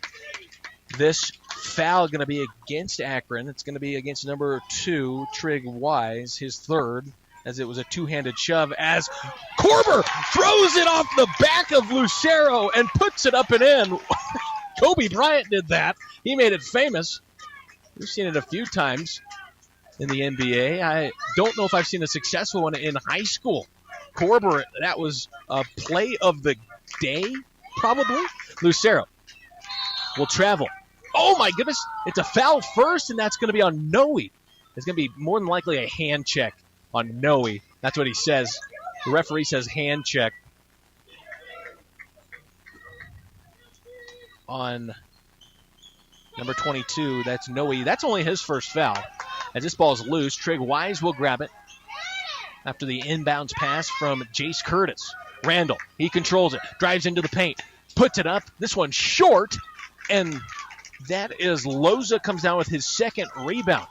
this foul is going to be against Akron. It's going to be against number 2, Trig Wise, his 3rd, as it was a 2-handed shove, as Korber throws it off the back of Lucero and puts it up and in. Kobe Bryant did that. He made it famous. We've seen it a few times in the NBA. I don't know if I've seen a successful one in high school. Korber, that was a play of the day, probably. Lucero will travel. Oh, my goodness. It's a foul first, and that's going to be on Noe. It's going to be more than likely a hand check on Noe. That's what he says. The referee says hand check on number 22. That's Noe. That's only his first foul. As this ball is loose, Trig Wise will grab it after the inbounds pass from Jace Curtis. Randall, he controls it, drives into the paint, puts it up. This one's short, and that is Loza comes down with his second rebound.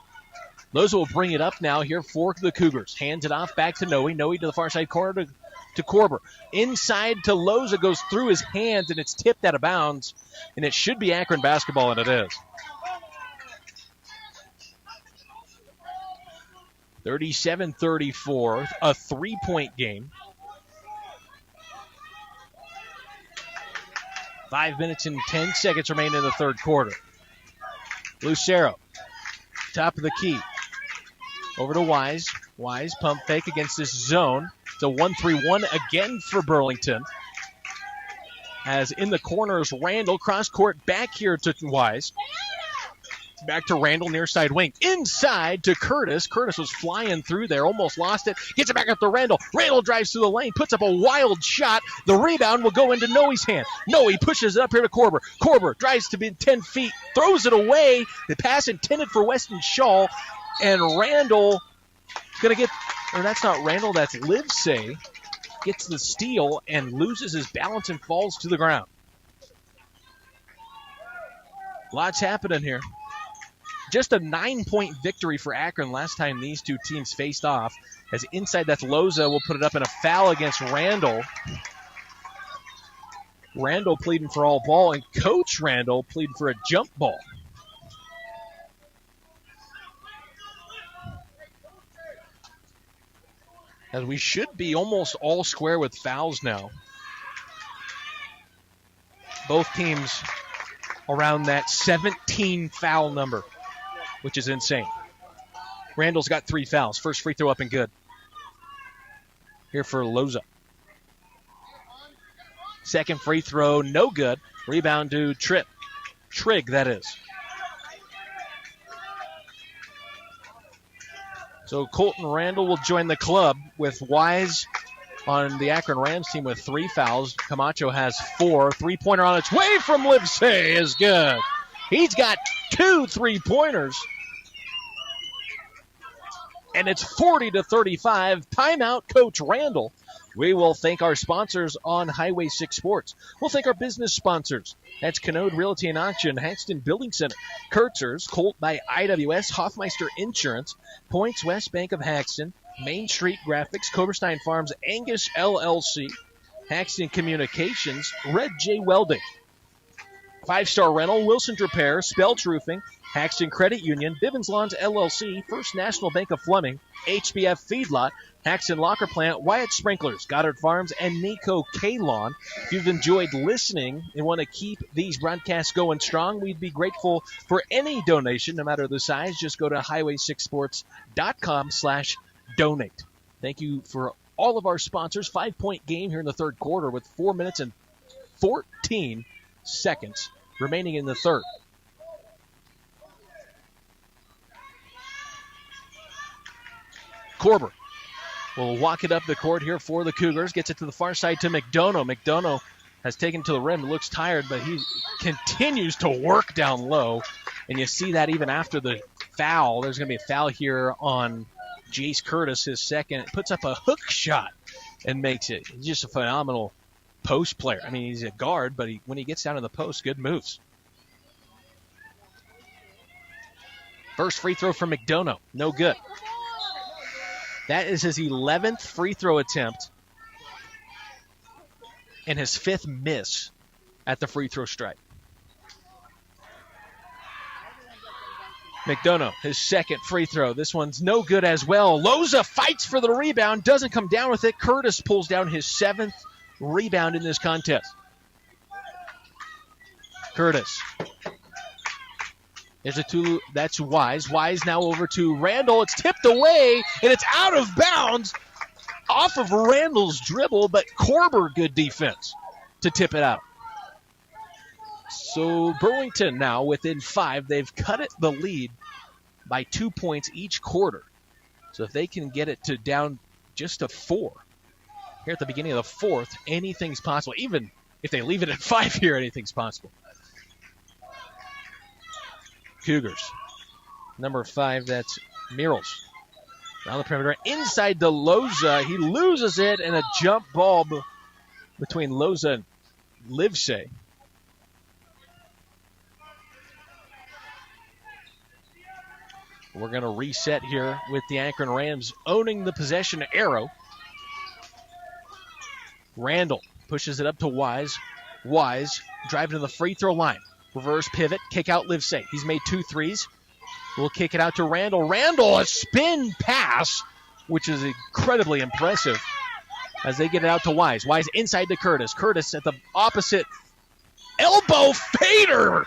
Loza will bring it up now here for the Cougars. Hands it off back to Noe. Noe to the far side corner to Korber. Inside to Loza, goes through his hands, and it's tipped out of bounds, and it should be Akron basketball, and it is. 37-34, a 3-point game. 5 minutes and 10 seconds remain in the third quarter. Lucero, top of the key. Over to Wise. Wise, pump fake against this zone. It's a 1-3-1 again for Burlington. As in the corners, Randall, cross court back here to Wise. Back to Randall, near side wing. Inside to Curtis. Curtis was flying through there, almost lost it. Gets it back up to Randall. Randall drives through the lane, puts up a wild shot. The rebound will go into Noe's hand. Noe pushes it up here to Korber. Korber drives to be 10 feet, throws it away. The pass intended for Weston Shaw. And Randall is going to get, or that's not Randall, that's Livesay. Gets the steal and loses his balance and falls to the ground. Lots happening here. Just a 9-point victory for Akron last time these two teams faced off. As inside, that's Loza will put it up in a foul against Randall. Randall pleading for all ball, and Coach Randall pleading for a jump ball. As we should be almost all square with fouls now. Both teams around that 17 foul number, which is insane. Randall's got 3 fouls. First free throw up and good. Here for Loza. Second free throw, no good. Rebound to Trig, that is. So Colton Randall will join the club with Wise on the Akron Rams team with 3 fouls. Camacho has 4. 3-pointer on its way from Livesay is good. He's got 2 3-pointers. And it's 40-35. Timeout, Coach Randall. We will thank our sponsors on Highway 6 Sports. We'll thank our business sponsors. That's Canode Realty and Auction, Haxton Building Center, Kurtzer's, Colt by IWS, Hoffmeister Insurance, Points West Bank of Haxton, Main Street Graphics, Coberstein Farms, Angus LLC, Haxton Communications, Red J Welding, 5-Star Rental, Wilson's Repair, Spelch Roofing, Haxton Credit Union, Bivens Lawns LLC, First National Bank of Fleming, HBF Feedlot, Haxton Locker Plant, Wyatt Sprinklers, Goddard Farms, and Nico K-Lawn. If you've enjoyed listening and want to keep these broadcasts going strong, we'd be grateful for any donation, no matter the size. Just go to highway6sports.com/donate. Thank you for all of our sponsors. 5-point game here in the third quarter with 4 minutes and 14 seconds remaining in the third. Korber will walk it up the court here for the Cougars. Gets it to the far side to McDonough. McDonough has taken to the rim. Looks tired, but he continues to work down low. And you see that even after the foul. There's going to be a foul here on Jace Curtis, his second. Puts up a hook shot and makes it. He's just a phenomenal post player. I mean, he's a guard, but when he gets down to the post, good moves. First free throw from McDonough. No good. That is his 11th free throw attempt and his 5th miss at the free throw stripe. McDonough, his second free throw. This one's no good as well. Loza fights for the rebound, doesn't come down with it. Curtis pulls down his 7th rebound in this contest. Curtis. There's a 2, that's Wise. Wise now over to Randall. It's tipped away, and it's out of bounds off of Randall's dribble, but Korber, good defense to tip it out. So Burlington now within 5. They've cut it the lead by 2 points each quarter. So if they can get it to down just a 4 here at the beginning of the fourth, anything's possible. Even if they leave it at 5 here, anything's possible. Cougars. Number 5, that's Murals. Around the perimeter, inside to Loza. He loses it, and a jump ball between Loza and Livesey. We're going to reset here with the Akron Rams owning the possession arrow. Randall pushes it up to Wise. Wise driving to the free throw line. Reverse pivot, kick out Livesey. He's made 2 threes. We'll kick it out to Randall. Randall, a spin pass, which is incredibly impressive as they get it out to Wise. Wise inside to Curtis. Curtis at the opposite elbow fader.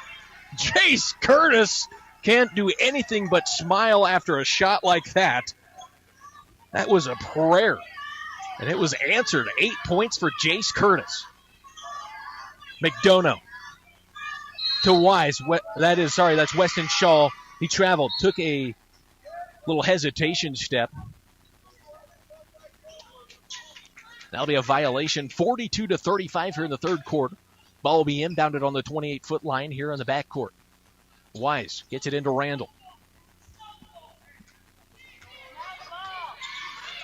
Jace Curtis can't do anything but smile after a shot like that. That was a prayer, and it was answered. 8 points for Jace Curtis. McDonough to Wise. That's Weston Shaw. He traveled, took a little hesitation step. That'll be a violation. 42-35 here in the third quarter. Ball will be inbounded on the 28-foot line here on the backcourt. Wise gets it into Randall.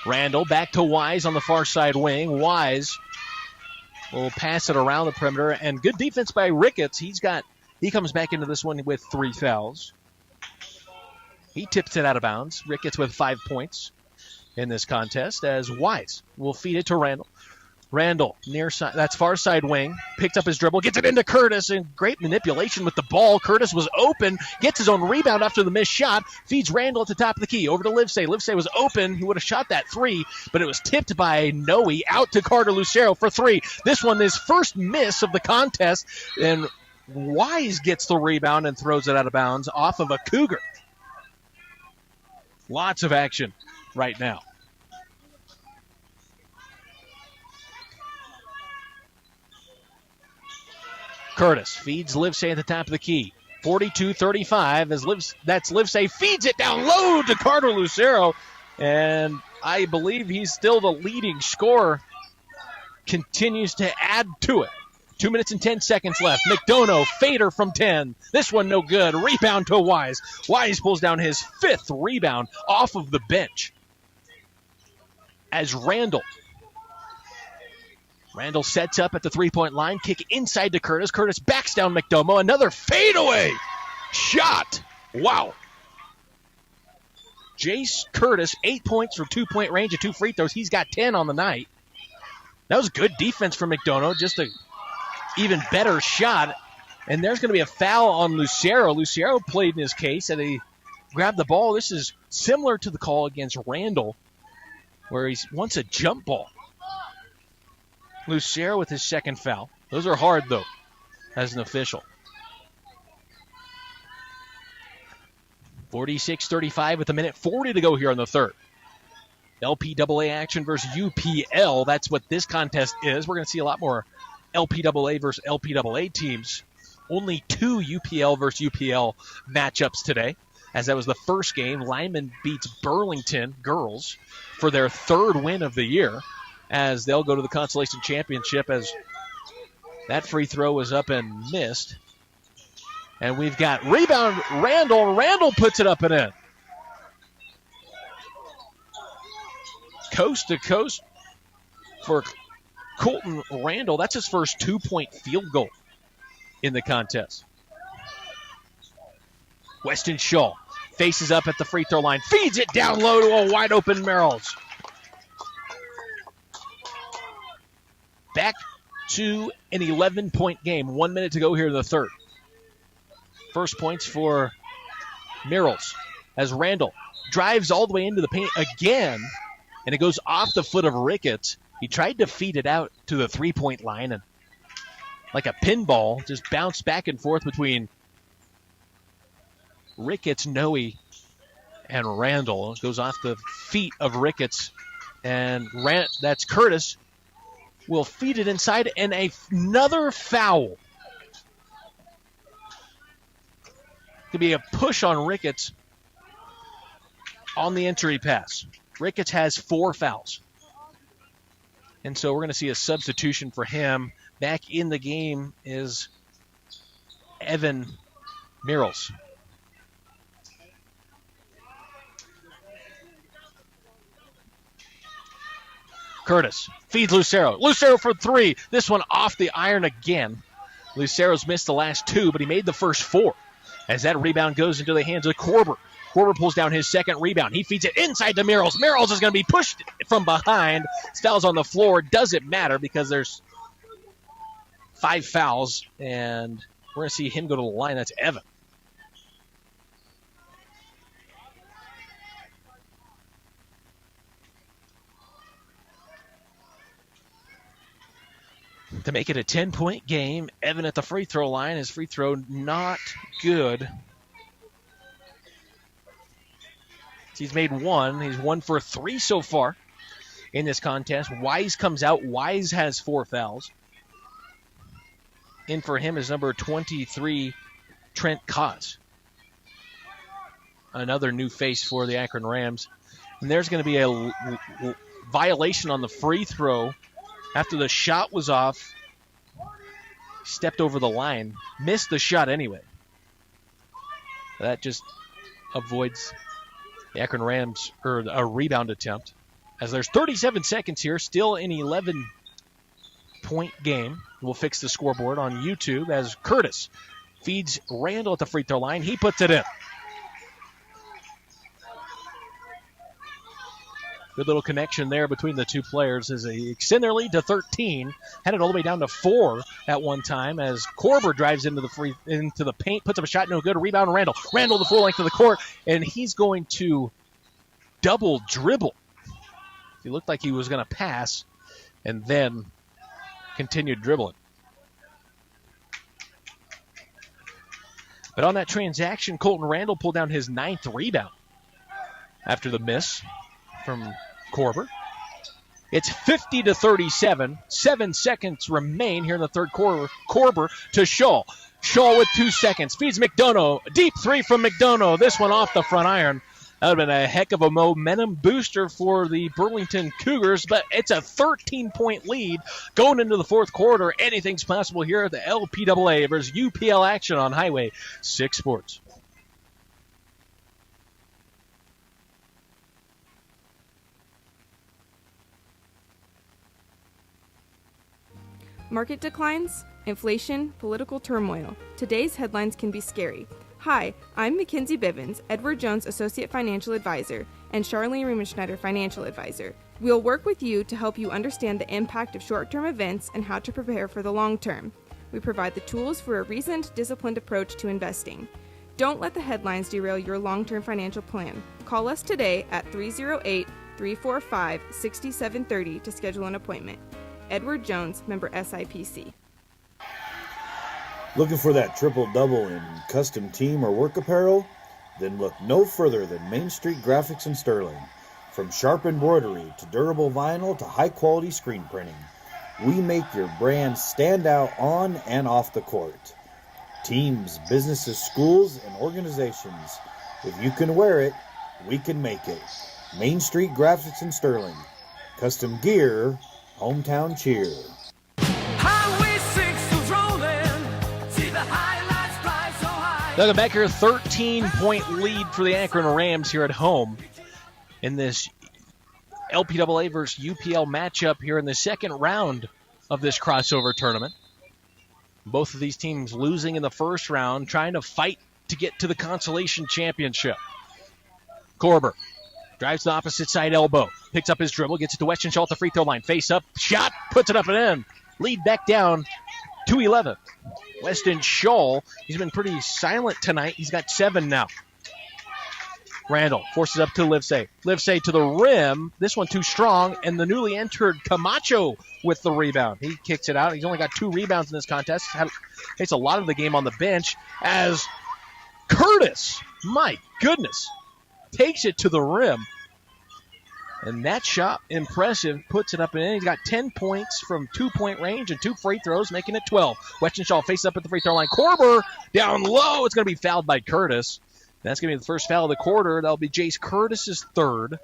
Randall back to Wise on the far side wing. Wise will pass it around the perimeter, and good defense by Ricketts. He comes back into this one with 3 fouls. He tips it out of bounds. Ricketts with 5 points in this contest as Wise will feed it to Randall. Randall, near side, that's far side wing, picked up his dribble, gets it into Curtis, and great manipulation with the ball. Curtis was open, gets his own rebound after the missed shot, feeds Randall at the top of the key, over to Livesey. Livesey was open, he would have shot that 3, but it was tipped by Noe out to Carter Lucero for 3. This one, his first miss of the contest, and Wise gets the rebound and throws it out of bounds off of a Cougar. Lots of action right now. Curtis feeds Livesey at the top of the key. 42-35 as that's Livesey feeds it down low to Carter Lucero. And I believe he's still the leading scorer. Continues to add to it. 2 minutes and 10 seconds left. McDonough, fader from 10. This one no good. Rebound to Wise. Wise pulls down his 5th rebound off of the bench. As Randall sets up at the three-point line. Kick inside to Curtis. Curtis backs down McDonough. Another fadeaway shot. Wow. Jace Curtis, 8 points from 2-point range of 2 free throws. He's got 10 on the night. That was good defense from McDonough. Just a even better shot. And there's going to be a foul on Lucero. Lucero played in his case, and he grabbed the ball. This is similar to the call against Randall, where he wants a jump ball. Lucero with his second foul. Those are hard, though, as an official. 46-35 with 1:40 to go here in the third. LPAA action versus UPL. That's what this contest is. We're going to see a lot more LPAA versus LPAA teams. Only 2 UPL versus UPL matchups today, as that was the first game. Lyman beats Burlington girls for their 3rd win of the year, as they'll go to the Consolation Championship, as that free throw was up and missed. And we've got rebound Randall. Randall puts it up and in. Coast to coast for Colton Randall. That's his first 2-point field goal in the contest. Weston Shaw faces up at the free throw line, feeds it down low to a wide open Merrills. Back to an 11-point game. 1 minute to go here in the third. First points for Merrills as Randall drives all the way into the paint again, and it goes off the foot of Ricketts. He tried to feed it out to the 3-point line, and like a pinball, just bounced back and forth between Ricketts, Noe, and Randall. It goes off the feet of Ricketts, and that's Curtis. Will feed it inside, and another foul. Could be a push on Ricketts. on the entry pass. Ricketts has 4 fouls. And so we're going to see a substitution for him. Back in the game is Evan Mirals. Curtis feeds Lucero. Lucero for 3. This one off the iron again. Lucero's missed the last 2, but he made the first 4. As that rebound goes into the hands of Korber. Korber pulls down his second rebound. He feeds it inside to Mirals. Mirals is going to be pushed from behind. Styles on the floor. Doesn't matter because there's 5 fouls, and we're going to see him go to the line. That's Evan. To make it a 10-point game, Evan at the free throw line. His free throw not good. He's made 1. He's 1 for 3 so far in this contest. Wise comes out. Wise has 4 fouls. In for him is number 23, Trent Kotz. Another new face for the Akron Rams. And there's going to be a violation on the free throw. After the shot was off, stepped over the line, missed the shot anyway. That just avoids the Akron Rams, or a rebound attempt. As there's 37 seconds here, still an 11-point game. We'll fix the scoreboard on YouTube as Curtis feeds Randall at the free throw line. He puts it in. Good little connection there between the two players as they extend their lead to 13. Had it all the way down to 4 at one time as Korber drives into the paint, puts up a shot, no good. Rebound, Randall. Randall the full length of the court, and he's going to double dribble. He looked like he was going to pass and then continued dribbling. But on that transaction, Colton Randall pulled down his 9th rebound after the miss from Korber. It's 50-37. 7 seconds remain here in the third quarter. Korber to Shaw. Shaw with 2 seconds. Feeds McDonough. Deep 3 from McDonough. This one off the front iron. That would have been a heck of a momentum booster for the Burlington Cougars, but it's a 13-point lead going into the fourth quarter. Anything's possible here at the LPAA versus UPL action on Highway 6 Sports. Market declines, inflation, political turmoil. Today's headlines can be scary. Hi, I'm Mackenzie Bivens, Edward Jones Associate Financial Advisor, and Charlene Riemenschneider Financial Advisor. We'll work with you to help you understand the impact of short-term events and how to prepare for the long term. We provide the tools for a reasoned, disciplined approach to investing. Don't let the headlines derail your long-term financial plan. Call us today at 308-345-6730 to schedule an appointment. Edward Jones, member SIPC. Looking for that triple-double in custom team or work apparel? Then look no further than Main Street Graphics in Sterling. From sharp embroidery to durable vinyl to high-quality screen printing, we make your brand stand out on and off the court. Teams, businesses, schools, and organizations. If you can wear it, we can make it. Main Street Graphics in Sterling. Custom gear, hometown cheer. Welcome back here, 13-point lead for the Akron Rams here at home in this LPAA versus UPL matchup here in the second round of this crossover tournament. Both of these teams losing in the first round, trying to fight to get to the consolation championship. Korber drives the opposite side elbow, picks up his dribble, gets it to Westenshaw at the free throw line. Face up, shot, puts it up and in. Lead back down to 11. Weston Shaw, he's been pretty silent tonight. He's got 7 now. Randall forces up to Livesay. Livesay to the rim. This one too strong, and the newly entered Camacho with the rebound. He kicks it out. He's only got 2 rebounds in this contest. Takes a lot of the game on the bench as Curtis, my goodness, takes it to the rim. And that shot, impressive, puts it up and in. He's got 10 points from 2-point range and 2 free throws, making it 12. Westenshaw faces up at the free throw line. Korber down low. It's going to be fouled by Curtis. That's going to be the first foul of the quarter. That'll be Jace Curtis's third.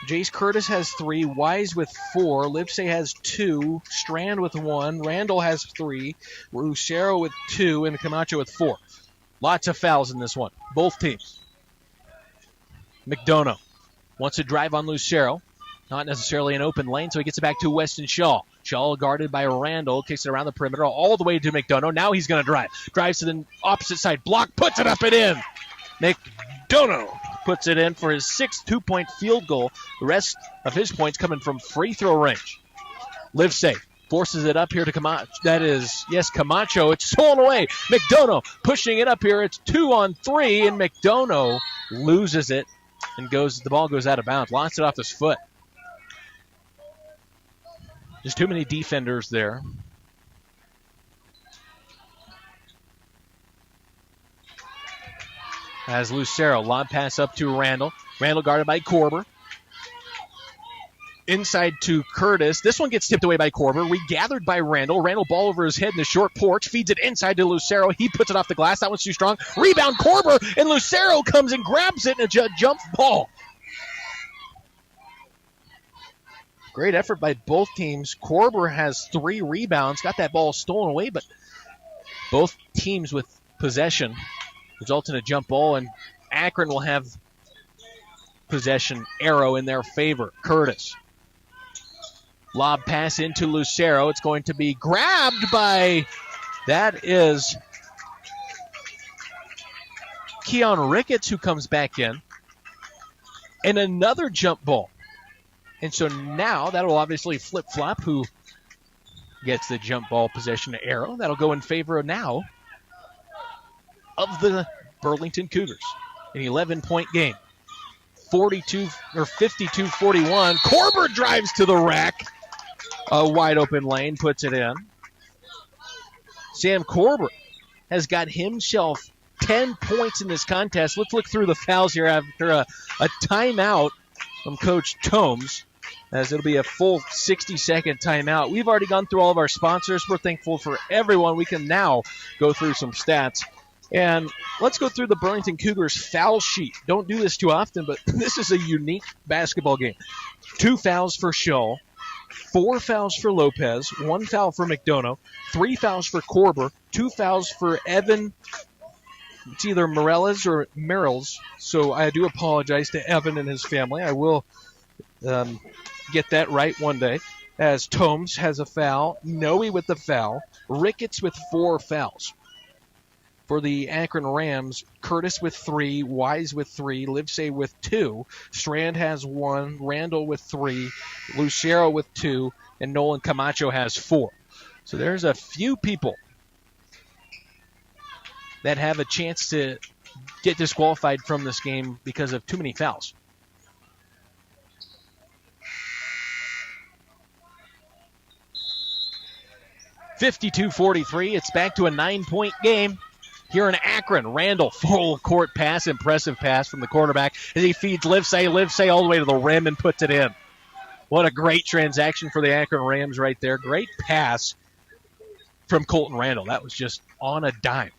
Jace Curtis has 3, Wise with 4, Livesay has 2, Strand with 1, Randall has 3, Lucero with 2, and Camacho with 4. Lots of fouls in this one, both teams. McDonough wants to drive on Lucero. Not necessarily an open lane, so he gets it back to Weston Shaw. Shaw guarded by Randall, kicks it around the perimeter all the way to McDonough. Now he's going to drive. Drives to the opposite side, block, puts it up and in. McDonough puts it in for his 6th 2-point field goal. The rest of his points coming from free throw range. Livesay forces it up here to Camacho. That is, yes, Camacho. It's stolen away. McDonough pushing it up here. It's 2-on-3, and McDonough loses it and the ball goes out of bounds. Launches it off his foot. Just too many defenders there. As Lucero, lob pass up to Randall. Randall guarded by Korber. Inside to Curtis. This one gets tipped away by Korber. Regathered by Randall. Randall ball over his head in the short porch. Feeds it inside to Lucero. He puts it off the glass. That one's too strong. Rebound Korber. And Lucero comes and grabs it in a jump ball. Great effort by both teams. Korber has 3 rebounds. Got that ball stolen away, but both teams with possession result in a jump ball, and Akron will have possession arrow in their favor. Curtis. Lob pass into Lucero. It's going to be grabbed by, that is Keon Ricketts, who comes back in. And another jump ball. And so now that'll obviously flip-flop who gets the jump ball possession arrow. That'll go in favor now of the Burlington Cougars. An 11-point game. 52-41. Korber drives to the rack. A wide open lane, puts it in. Sam Korber has got himself 10 points in this contest. Let's look through the fouls here after a timeout from Coach Tomes, as it'll be a full 60-second timeout. We've already gone through all of our sponsors. We're thankful for everyone. We can now go through some stats. And let's go through the Burlington Cougars foul sheet. Don't do this too often, but this is a unique basketball game. 2 fouls for Shaw, 4 fouls for Lopez, 1 foul for McDonough, 3 fouls for Korber, 2 fouls for Evan. It's either Morales or Merrills, so I do apologize to Evan and his family. I will get that right one day. As Tomes has a foul, Noe with the foul, Ricketts with 4 fouls. For the Akron Rams, Curtis with 3, Wise with 3, Livesay with 2, Strand has 1, Randall with 3, Lucero with 2, and Nolan Camacho has 4. So there's a few people that have a chance to get disqualified from this game because of too many fouls. (52-43). It's back to a 9-point game here in Akron. Randall, full court pass, impressive pass from the quarterback as he feeds Livesay all the way to the rim and puts it in. What a great transaction for the Akron Rams right there. Great pass from Colton Randall. That was just on a dime.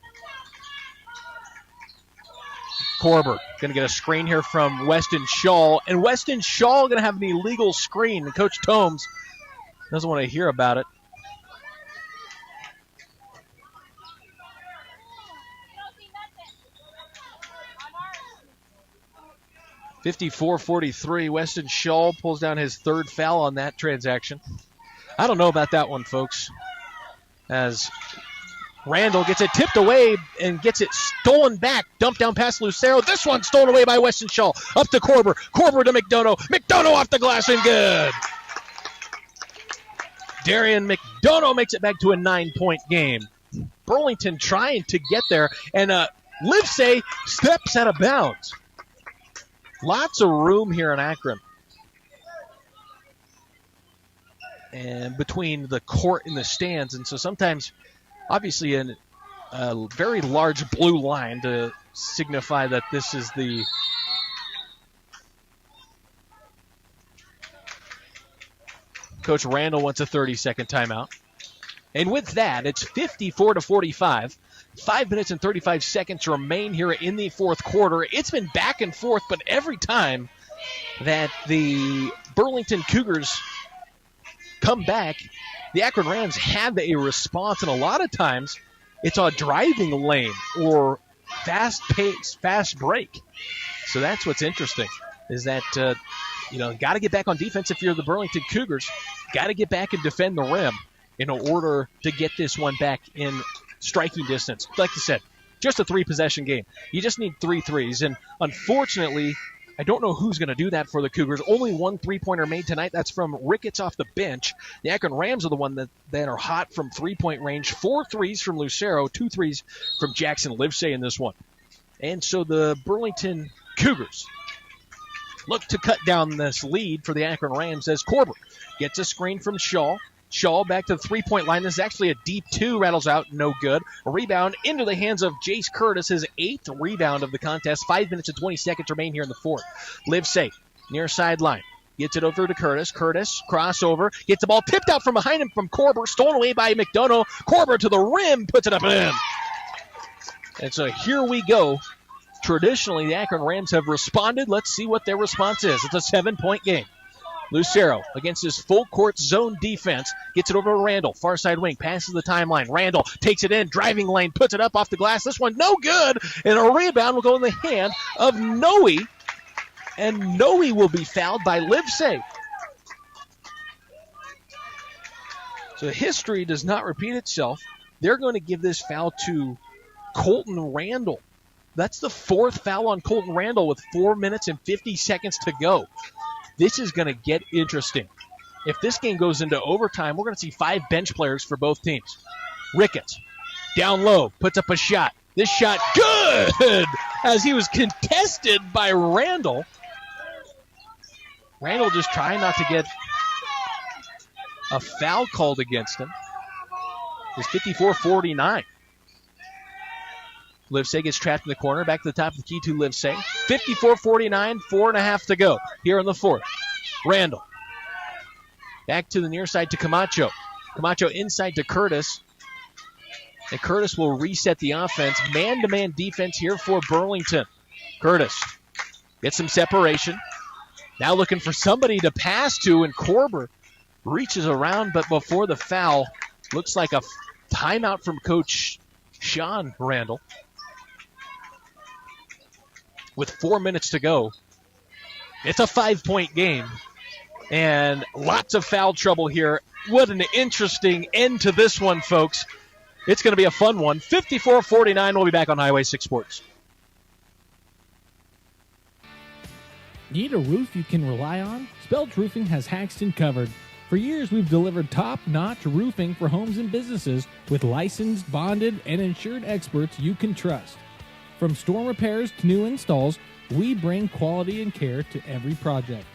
Korber going to get a screen here from Weston Shaw, and Weston Shaw going to have an illegal screen, and Coach Tomes doesn't want to hear about it. (54-43). Weston Shaw pulls down his 3rd foul on that transaction. I don't know about that one, folks, as Randall gets it tipped away and gets it stolen back. Dumped down past Lucero. This one stolen away by Weston Shaw. Up to Korber. Korber to McDonough. McDonough off the glass and good. Darian McDonough makes it back to a 9-point game. Burlington trying to get there, and Livesay steps out of bounds. Lots of room here in Akron. And between the court and the stands, and so sometimes, obviously, a very large blue line to signify that this is the Coach Randall wants a 30-second timeout. And with that, it's 54-45. 5 minutes and 35 seconds remain here in the fourth quarter. It's been back and forth, but every time that the Burlington Cougars come back, the Akron Rams have a response, and a lot of times it's a driving lane or fast pace, fast break. So that's what's interesting, is that, got to get back on defense if you're the Burlington Cougars. Got to get back and defend the rim in order to get this one back in striking distance. Like you said, just a 3-possession game. You just need 3 threes. And unfortunately, I don't know who's going to do that for the Cougars. Only 1 3-pointer made tonight. That's from Ricketts off the bench. The Akron Rams are the one that are hot from 3-point range. 4 threes from Lucero, 2 threes from Jackson Livesay in this one. And so the Burlington Cougars look to cut down this lead for the Akron Rams as Korber gets a screen from Shaw. Shaw back to the 3-point line. This is actually a deep 2. Rattles out. No good. A rebound into the hands of Jace Curtis. His 8th rebound of the contest. 5 minutes and 20 seconds remain here in the fourth. Livesay near sideline. Gets it over to Curtis. Curtis, crossover. Gets the ball tipped out from behind him from Korber. Stolen away by McDonough. Korber to the rim. Puts it up and in. And so here we go. Traditionally, the Akron Rams have responded. Let's see what their response is. It's a 7-point game. Lucero against his full court zone defense. Gets it over to Randall. Far side wing. Passes the timeline. Randall takes it in. Driving lane. Puts it up off the glass. This one no good. And a rebound will go in the hand of Noe. And Noe will be fouled by Livesay. So history does not repeat itself. They're going to give this foul to Colton Randall. That's the 4th foul on Colton Randall with 4 minutes and 50 seconds to go. This is going to get interesting. If this game goes into overtime, we're going to see 5 bench players for both teams. Ricketts, down low, puts up a shot. This shot, good! As he was contested by Randall. Randall just trying not to get a foul called against him. It's 54-49. Livesay gets trapped in the corner. Back to the top of the key to Livesay. 54-49, 4.5 to go here in the fourth. Randall. Back to the near side to Camacho. Camacho inside to Curtis. And Curtis will reset the offense. Man-to-man defense here for Burlington. Curtis gets some separation. Now looking for somebody to pass to, and Korber reaches around, but before the foul, looks like a timeout from Coach Sean Randall. With 4 minutes to go, it's a 5-point game, and lots of foul trouble here. What an interesting end to this one, folks. It's going to be a fun one. 54-49, we'll be back on Highway 6 Sports. Need a roof you can rely on? Spelch Roofing has Haxton covered. For years, we've delivered top-notch roofing for homes and businesses with licensed, bonded, and insured experts you can trust. From storm repairs to new installs, we bring quality and care to every project.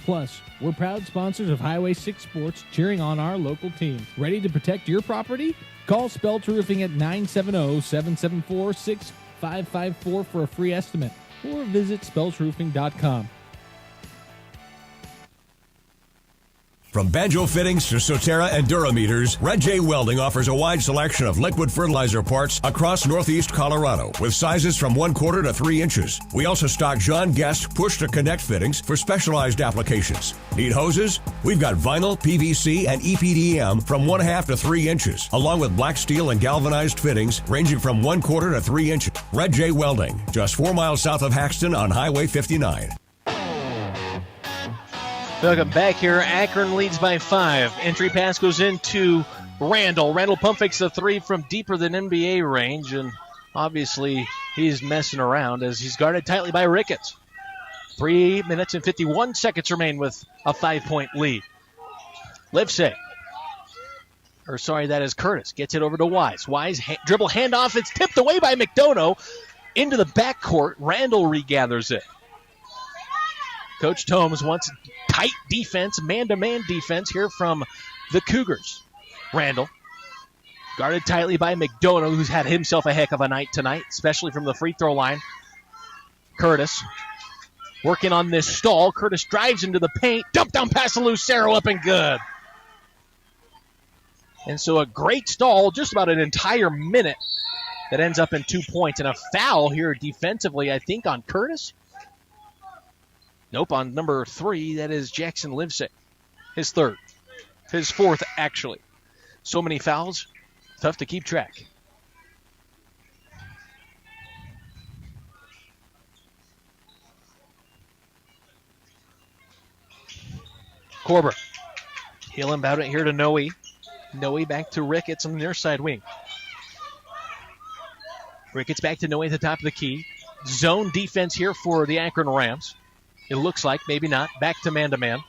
Plus, we're proud sponsors of Highway 6 Sports, cheering on our local teams. Ready to protect your property? Call Spelch Roofing at 970-774-6554 for a free estimate, or visit spelchroofing.com. From Banjo Fittings to Soterra and Durameters, Red J Welding offers a wide selection of liquid fertilizer parts across northeast Colorado with sizes from 1/4 to 3 inches. We also stock John Guest push-to-connect fittings for specialized applications. Need hoses? We've got vinyl, PVC, and EPDM from 1/2 to 3 inches, along with black steel and galvanized fittings ranging from 1/4 to 3 inches. Red J Welding, just 4 miles south of Haxton on Highway 59. Welcome back here. Akron leads by 5. Entry pass goes into Randall. Randall pump fakes the 3 from deeper than NBA range, and obviously he's messing around as he's guarded tightly by Ricketts. 3 minutes and 51 seconds remain with a 5-point lead. Livesay. That is Curtis. Gets it over to Wise. Wise dribble handoff. It's tipped away by McDonough into the backcourt. Randall regathers it. Coach Tomes wants tight defense, man-to-man defense here from the Cougars. Randall, guarded tightly by McDonough, who's had himself a heck of a night tonight, especially from the free throw line. Curtis, working on this stall. Curtis drives into the paint. Dump down pass to Lucero, up and good. And so a great stall, just about an entire minute, that ends up in 2 points. And a foul here defensively, I think, on Curtis. Nope, on number 3, that is Jackson Livesey. His third. His fourth, actually. So many fouls, tough to keep track. Korber. He'll inbound it here to Noe. Noe back to Ricketts on the near side wing. Ricketts back to Noe at the top of the key. Zone defense here for the Akron Rams. It looks like, maybe not. Back to man-to-man.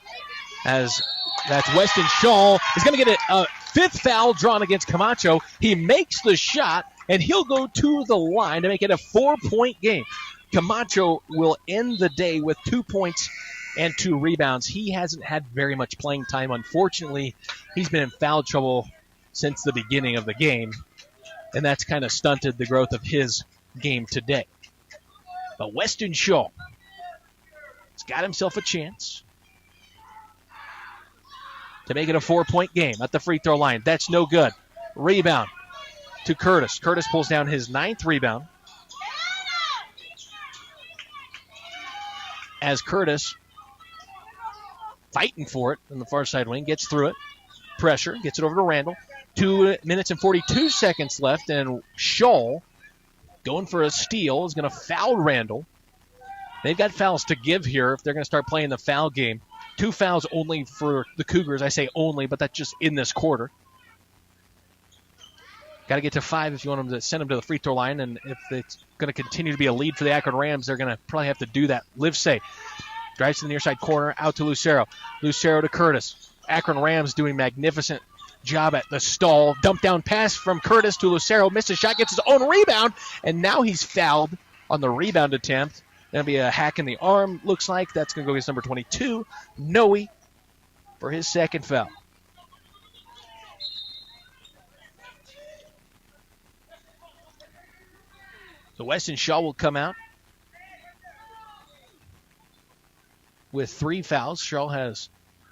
As that's Weston Shaw is going to get a fifth foul drawn against Camacho. He makes the shot, and he'll go to the line to make it a 4-point game. Camacho will end the day with 2 points and 2 rebounds. He hasn't had very much playing time. Unfortunately, he's been in foul trouble since the beginning of the game, and that's kind of stunted the growth of his game today. But Weston Shaw has got himself a chance to make it a 4-point game at the free throw line. That's no good. Rebound to Curtis. Curtis pulls down his 9th rebound. As Curtis, fighting for it on the far side wing, gets through it. Pressure, gets it over to Randall. 2 minutes and 42 seconds left, and Shaw, going for a steal, is going to foul Randall. They've got fouls to give here if they're going to start playing the foul game. 2 fouls only for the Cougars. I say only, but that's just in this quarter. Got to get to 5 if you want them to send them to the free throw line, and if it's going to continue to be a lead for the Akron Rams, they're going to probably have to do that. Livesey drives to the near side corner, out to Lucero. Lucero to Curtis. Akron Rams doing magnificent job at the stall. Dump down pass from Curtis to Lucero. Missed a shot, gets his own rebound, and now he's fouled on the rebound attempt. That'll be a hack in the arm, looks like. That's going to go against number 22, Noe, for his second foul. So Weston Shaw will come out with 3 fouls. Shaw has,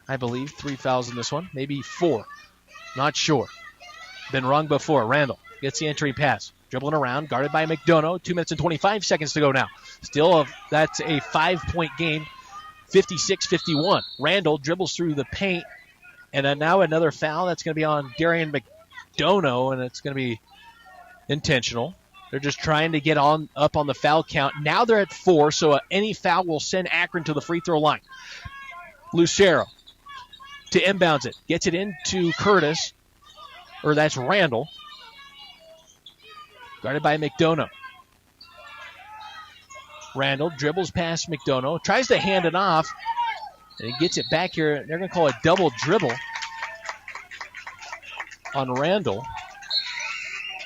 I believe, 3 fouls in this one, maybe 4. Not sure. Been wrong before. Randall gets the entry pass. Dribbling around, guarded by McDonough. 2 minutes and 25 seconds to go now. Still, that's a 5-point game, 56-51. Randall dribbles through the paint, and then now another foul. That's going to be on Darian McDonough, and it's going to be intentional. They're just trying to get up on the foul count. Now they're at 4, so any foul will send Akron to the free throw line. Lucero to inbounds it. Gets it into Curtis, or that's Randall. Guarded by McDonough. Randall dribbles past McDonough. Tries to hand it off. And he gets it back here. They're going to call a double dribble on Randall.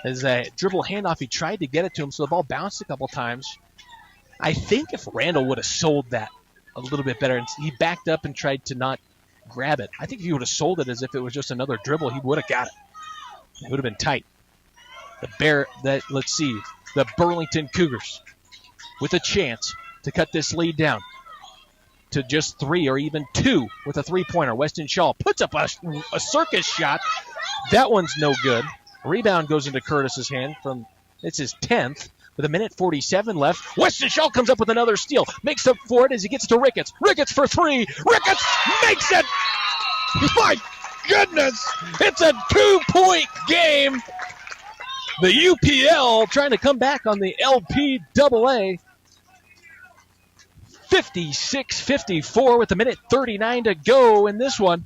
As a dribble handoff, he tried to get it to him, so the ball bounced a couple times. I think if Randall would have sold that a little bit better, and he backed up and tried to not grab it. I think if he would have sold it as if it was just another dribble, he would have got it. It would have been tight. The Burlington Cougars with a chance to cut this lead down to just 3 or even 2 with a 3-pointer. Weston Shaw puts up a circus shot. That one's no good. Rebound goes into Curtis's hand it's his 10th with 1:47 left. Weston Shaw comes up with another steal. Makes up for it as he gets to Ricketts. Ricketts for 3. Ricketts makes it. My goodness. It's a 2-point game. The UPL trying to come back on the LPAA. 56-54 with 1:39 to go in this one.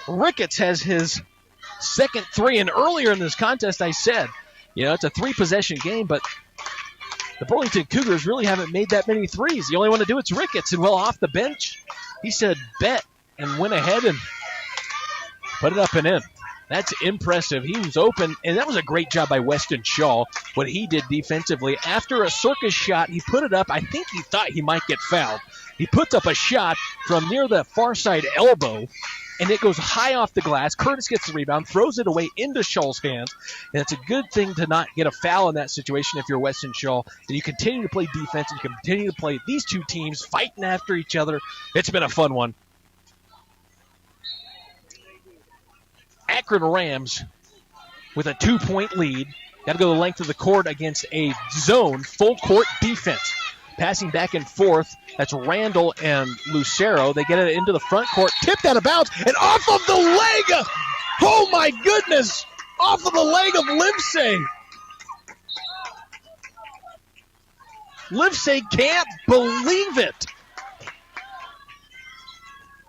Ricketts has his second 3, and earlier in this contest I said, it's a 3-possession game, but the Burlington Cougars really haven't made that many threes. The only one to do it's Ricketts, and off the bench, he said bet and went ahead and put it up and in. That's impressive. He was open, and that was a great job by Weston Shaw, what he did defensively. After a circus shot, he put it up. I think he thought he might get fouled. He puts up a shot from near the far side elbow, and it goes high off the glass. Curtis gets the rebound, throws it away into Shaw's hands, and it's a good thing to not get a foul in that situation if you're Weston Shaw. And you continue to play defense, and you continue to play these two teams fighting after each other. It's been a fun one. Akron Rams with a 2-point lead. Got to go the length of the court against a zone full court defense. Passing back and forth. That's Randall and Lucero. They get it into the front court. Tipped out of bounds and off of the leg. Oh, my goodness. Off of the leg of Livesay. Livesay can't believe it.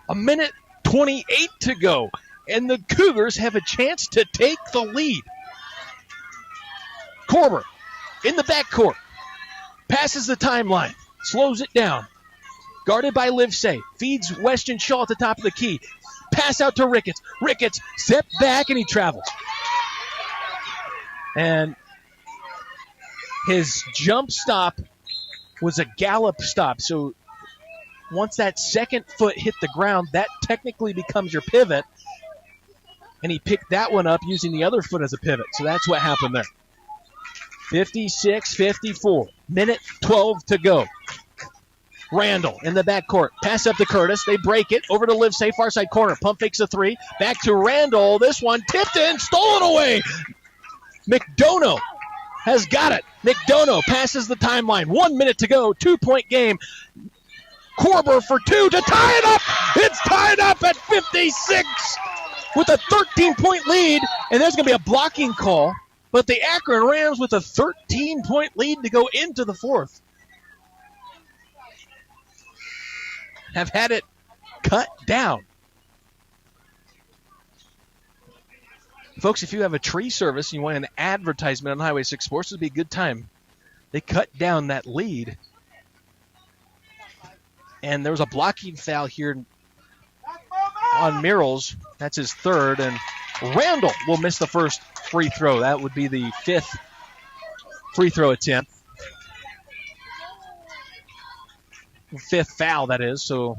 A minute 28 to go. And the Cougars have a chance to take the lead. Korber in the backcourt. Passes the timeline. Slows it down. Guarded by Livesay. Feeds Weston Shaw at the top of the key. Pass out to Ricketts. Ricketts step back and he travels. And his jump stop was a gallop stop. So once that second foot hit the ground, that technically becomes your pivot. And he picked that one up using the other foot as a pivot. So that's what happened there. 56-54. Minute 12 to go. Randall in the backcourt. Pass up to Curtis. They break it. Over to Livesay, far side corner. Pump fakes a three. Back to Randall. This one tipped in. Stolen away. McDonough has got it. McDonough passes the timeline. 1 minute to go. 2-point game. Korber for two to tie it up. It's tied up at 56 with a 13-point lead. And there's going to be a blocking call. But the Akron Rams with a 13-point lead to go into the fourth have had it cut down. Folks, if you have a tree service and you want an advertisement on Highway 6 Sports, this would be a good time. They cut down that lead. And there was a blocking foul here on Merrills. That's his third. And Randall will miss the first free throw. That would be the fifth free throw attempt. Fifth foul, that is. So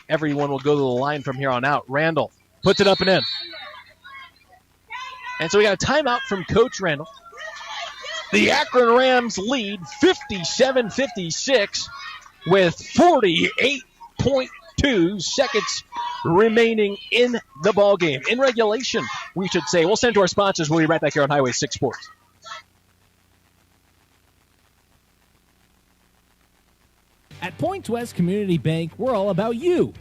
everyone will go to the line from here on out. Randall puts it up and in. And so we got a timeout from Coach Randall. The Akron Rams lead 57-56 with 48.2 seconds remaining in the ball game. In regulation, we should say. We'll send to our sponsors. We'll be right back here on Highway 6 Sports. At Points West Community Bank, we're all about you,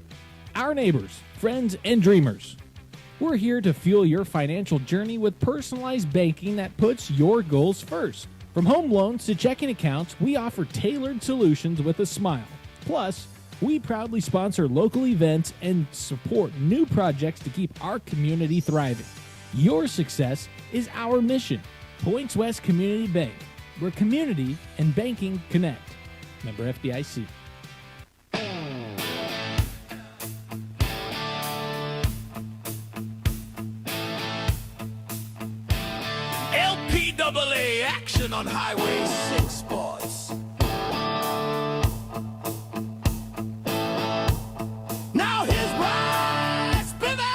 our neighbors, friends, and dreamers. We're here to fuel your financial journey with personalized banking that puts your goals first. From home loans to checking accounts, we offer tailored solutions with a smile. Plus, we proudly sponsor local events and support new projects to keep our community thriving. Your success is our mission. Points West Community Bank, where community and banking connect. Member FDIC. LPAA action on Highway 6 Sports. Now here's Bryce Bivens.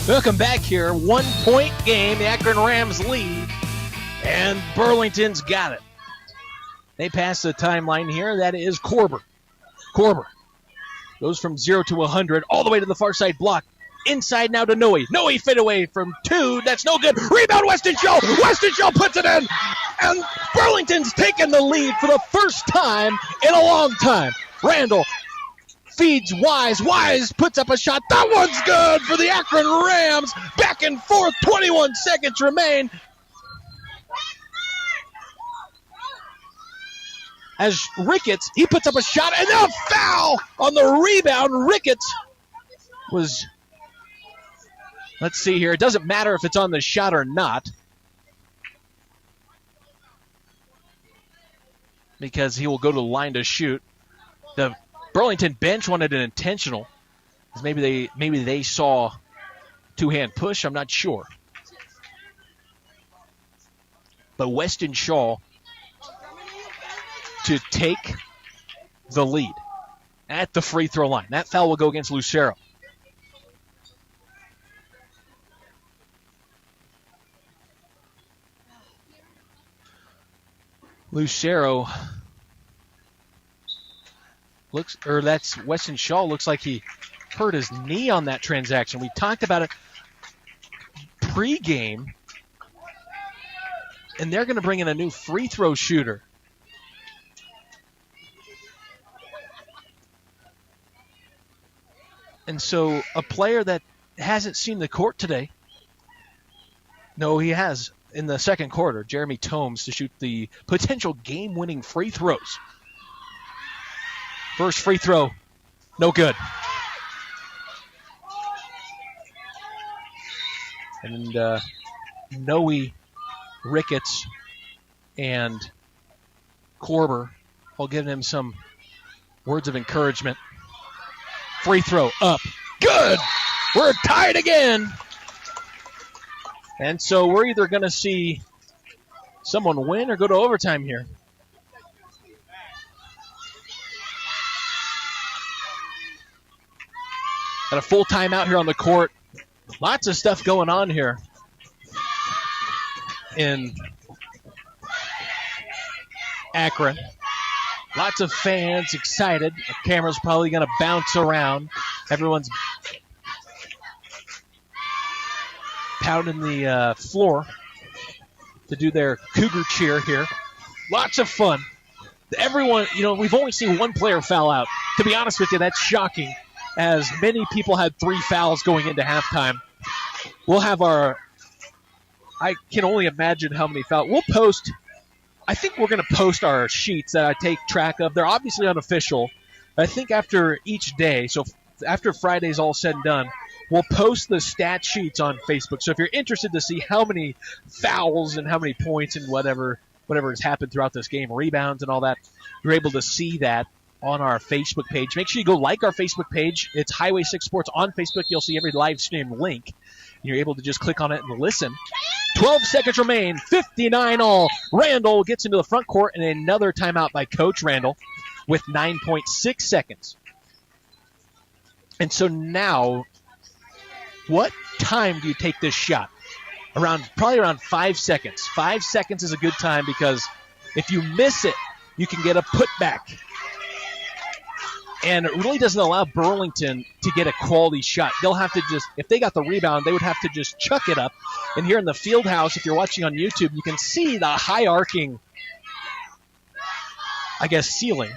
Welcome back here. 1-point game. The Akron Rams lead. And Burlington's got it. They pass the timeline here. That is Korber. Korber goes from 0 to 100 all the way to the far side block. Inside now to Noe. Noe fit away from two. That's no good. Rebound, Weston Shaw. Weston Shaw puts it in. And Burlington's taken the lead for the first time in a long time. Randall feeds Wise. Wise puts up a shot. That one's good for the Akron Rams. Back and forth. 21 seconds remain. As Ricketts, he puts up a shot and a foul on the rebound. Ricketts was, let's see here. It doesn't matter if it's on the shot or not, because he will go to the line to shoot. The Burlington bench wanted an intentional. Maybe they saw two-hand push. I'm not sure. But Weston Shaw to take the lead at the free throw line. That foul will go against Lucero. That's Weston Shaw. Looks like he hurt his knee on that transaction. We talked about it pregame, and they're going to bring in a new free throw shooter. And so a player that hasn't seen the court today, no, he has in the second quarter, Jeremy Tomes, to shoot the potential game-winning free throws. First free throw, no good. And Noe, Ricketts, and Korber all giving him some words of encouragement. Free throw up. Good! We're tied again. And so we're either going to see someone win or go to overtime here. Got a full timeout here on the court. Lots of stuff going on here in Akron. Lots of fans excited. The camera's probably going to bounce around. Everyone's pounding the floor to do their Cougar cheer here. Lots of fun. Everyone, we've only seen one player foul out. To be honest with you, that's shocking, as many people had 3 fouls going into halftime. We'll have I can only imagine how many fouls. I think we're going to post our sheets that I take track of. They're obviously unofficial. I think after each day, so after Friday's all said and done, we'll post the stat sheets on Facebook. So if you're interested to see how many fouls and how many points and whatever has happened throughout this game, rebounds and all that, you're able to see that on our Facebook page. Make sure you go like our Facebook page. It's Highway 6 Sports on Facebook. You'll see every live stream link. You're able to just click on it and listen. 12 seconds remain, 59 all. Randall gets into the front court, and another timeout by Coach Randall with 9.6 seconds. And so now, what time do you take this shot? Probably around 5 seconds. 5 seconds is a good time, because if you miss it, you can get a putback. And it really doesn't allow Burlington to get a quality shot. They'll have to if they got the rebound, they would have to just chuck it up. And here in the field house, if you're watching on YouTube, you can see the high arcing, ceiling.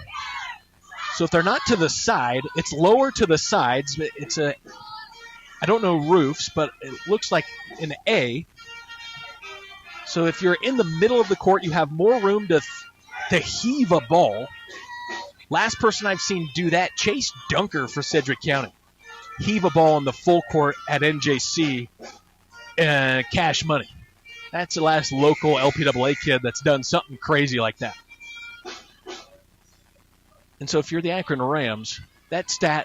So if they're not to the side, it's lower to the sides. It's I don't know roofs, but it looks like an A. So if you're in the middle of the court, you have more room to heave a ball. Last person I've seen do that, Chase Dunker for Sedgwick County. Heave a ball in the full court at NJC and cash money. That's the last local LPAA kid that's done something crazy like that. And so if you're the Akron Rams, that stat,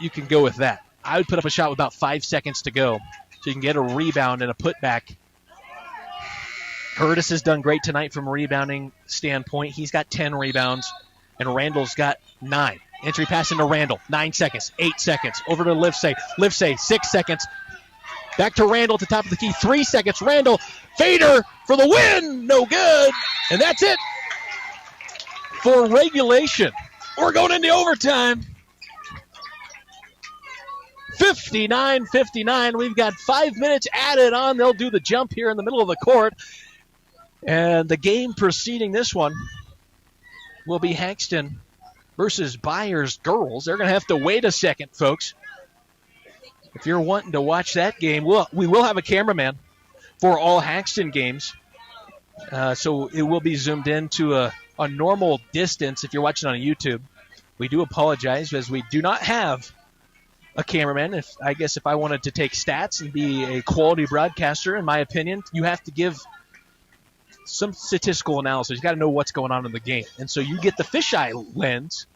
you can go with that. I would put up a shot with about 5 seconds to go, so you can get a rebound and a putback. Curtis has done great tonight from a rebounding standpoint. He's got 10 rebounds. And Randall's got 9. Entry pass into Randall. 9 seconds. 8 seconds. Over to Livesay. Livesay, 6 seconds. Back to Randall at the top of the key. 3 seconds. Randall, fader for the win. No good. And that's it for regulation. We're going into overtime. 59-59. We've got 5 minutes added on. They'll do the jump here in the middle of the court. And the game preceding this one will be Haxton versus Byers girls. They're going to have to wait a second, folks. If you're wanting to watch that game, we will have a cameraman for all Haxton games. So it will be zoomed in to a normal distance if you're watching on YouTube. We do apologize, as we do not have a cameraman. If I wanted to take stats and be a quality broadcaster, in my opinion, you have to give some statistical analysis. You got to know what's going on in the game. And so you get the fisheye lens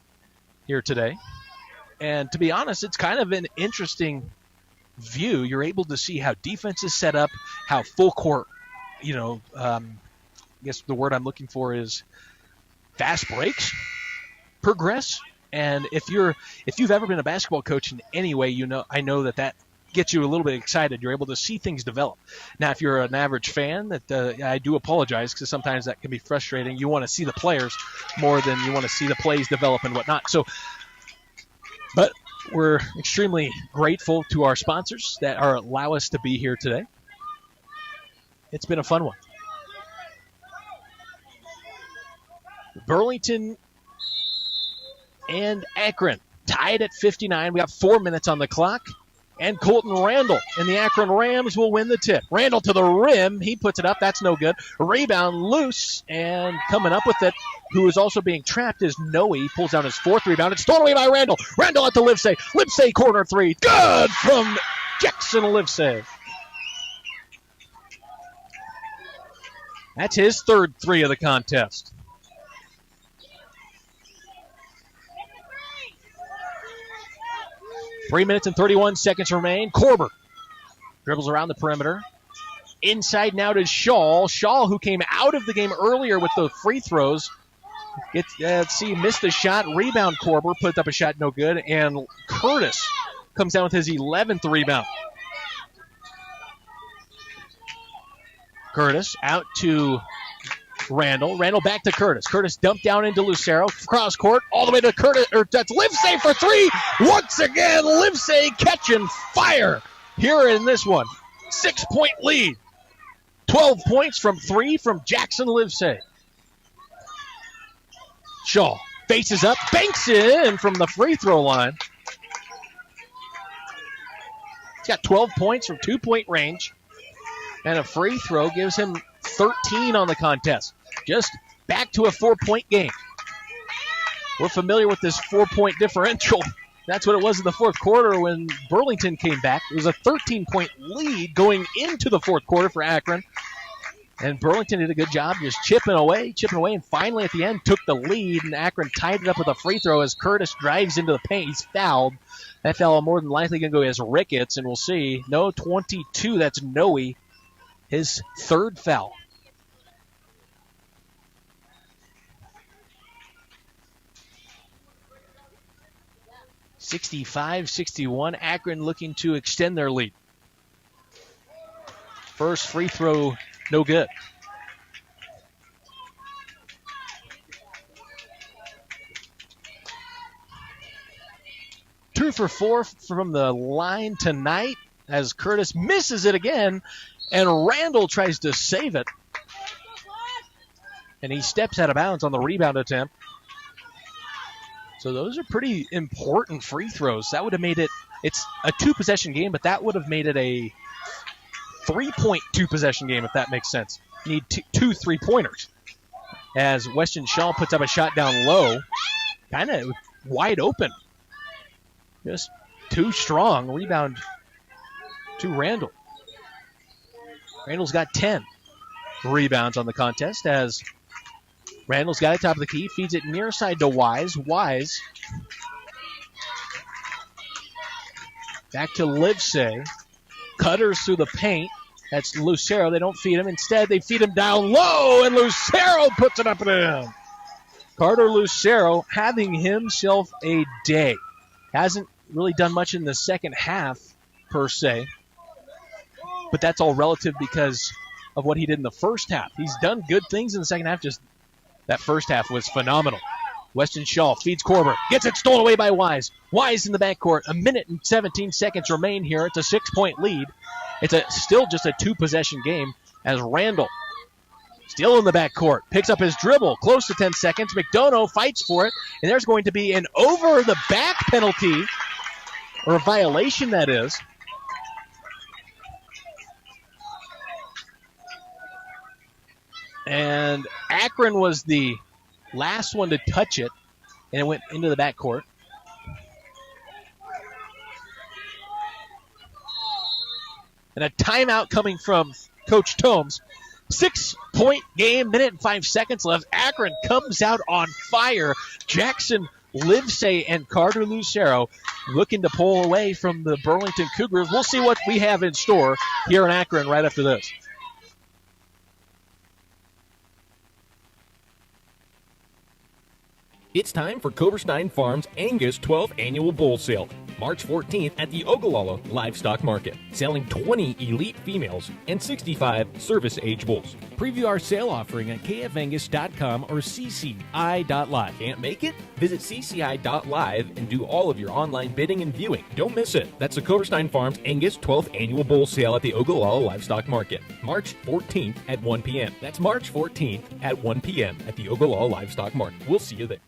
here today. And to be honest, it's kind of an interesting view. You're able to see how defense is set up, how full court, I guess the word I'm looking for is fast breaks progress. And if you've ever been a basketball coach in any way, I know that gets you a little bit excited. You're able to see things develop. Now, if you're an average fan, that I do apologize because sometimes that can be frustrating. You want to see the players more than you want to see the plays develop and whatnot. So, but we're extremely grateful to our sponsors that allow us to be here today. It's been a fun one. Burlington and Akron tied at 59. We got 4 minutes on the clock. And Colton Randall and the Akron Rams will win the tip. Randall to the rim. He puts it up. That's no good. Rebound loose. And coming up with it, who is also being trapped, is Noe. He pulls down his 4th rebound. It's stolen away by Randall. Randall at the Livesay. Livesay corner 3. Good from Jackson Livesay. That's his 3rd 3 of the contest. Three minutes and 31 seconds remain. Korber dribbles around the perimeter. Inside now to Shaw. Shaw, who came out of the game earlier with the free throws. Let's see, missed the shot. Rebound Korber, put up a shot, no good. And Curtis comes down with his 11th rebound. Curtis out to Randall. Randall back to Curtis. Curtis dumped down into Lucero. Cross court all the way to Curtis. That's Livesay for 3. Once again, Livesay catching fire here in this one. 6-point lead. 12 points from 3 from Jackson Livesay. Shaw faces up, banks in from the free throw line. He's got 12 points from 2-point range. And a free throw gives him 13 on the contest. Just back to a 4-point game. We're familiar with this 4-point differential. That's what it was in the fourth quarter when Burlington came back. It was a 13-point lead going into the fourth quarter for Akron. And Burlington did a good job just chipping away, and finally at the end took the lead, and Akron tied it up with a free throw as Curtis drives into the paint. He's fouled. That foul more than likely going to go as Ricketts, and we'll see. No, 22, that's Noe. His 3rd foul. (65-61). Akron looking to extend their lead. First free throw, no good. Two for 4 from the line tonight as Curtis misses it again. And Randall tries to save it. And he steps out of bounds on the rebound attempt. So those are pretty important free throws. That would have made it, it's a 2-possession game, but that would have made it a 3-point 2-possession game, if that makes sense. You need 2 3-pointers. As Weston Shaw puts up a shot down low, kind of wide open. Just too strong. Rebound to Randall. Randall's got 10 rebounds on the contest as Randall's got it top of the key, feeds it near side to Wise. Wise back to Livesay. Cutters through the paint. That's Lucero. They don't feed him. Instead, they feed him down low, and Lucero puts it up and in. Carter Lucero having himself a day. Hasn't really done much in the second half, per se. But that's all relative because of what he did in the first half. He's done good things in the second half. Just that first half was phenomenal. Weston Shaw feeds Korber. Gets it stolen away by Wise. Wise in the backcourt. 1 minute and 17 seconds remain here. It's a 6-point lead. It's still just a 2-possession game as Randall still in the backcourt. Picks up his dribble. Close to 10 seconds. McDonough fights for it. And there's going to be an over-the-back penalty, or a violation, that is. And Akron was the last one to touch it, and it went into the backcourt. And a timeout coming from Coach Tomes. 6-point game, minute and 5 seconds left. Akron comes out on fire. Jackson Livesay and Carter Lucero looking to pull away from the Burlington Cougars. We'll see what we have in store here in Akron right after this. It's time for Coberstein Farms Angus 12th Annual Bull Sale, March 14th at the Ogallala Livestock Market. Selling 20 elite females and 65 service age bulls. Preview our sale offering at kfangus.com or cci.live. Can't make it? Visit cci.live and do all of your online bidding and viewing. Don't miss it. That's the Coverstein Farms Angus 12th Annual Bull Sale at the Ogallala Livestock Market. March 14th at 1 p.m. That's March 14th at 1 p.m. at the Ogallala Livestock Market. We'll see you there.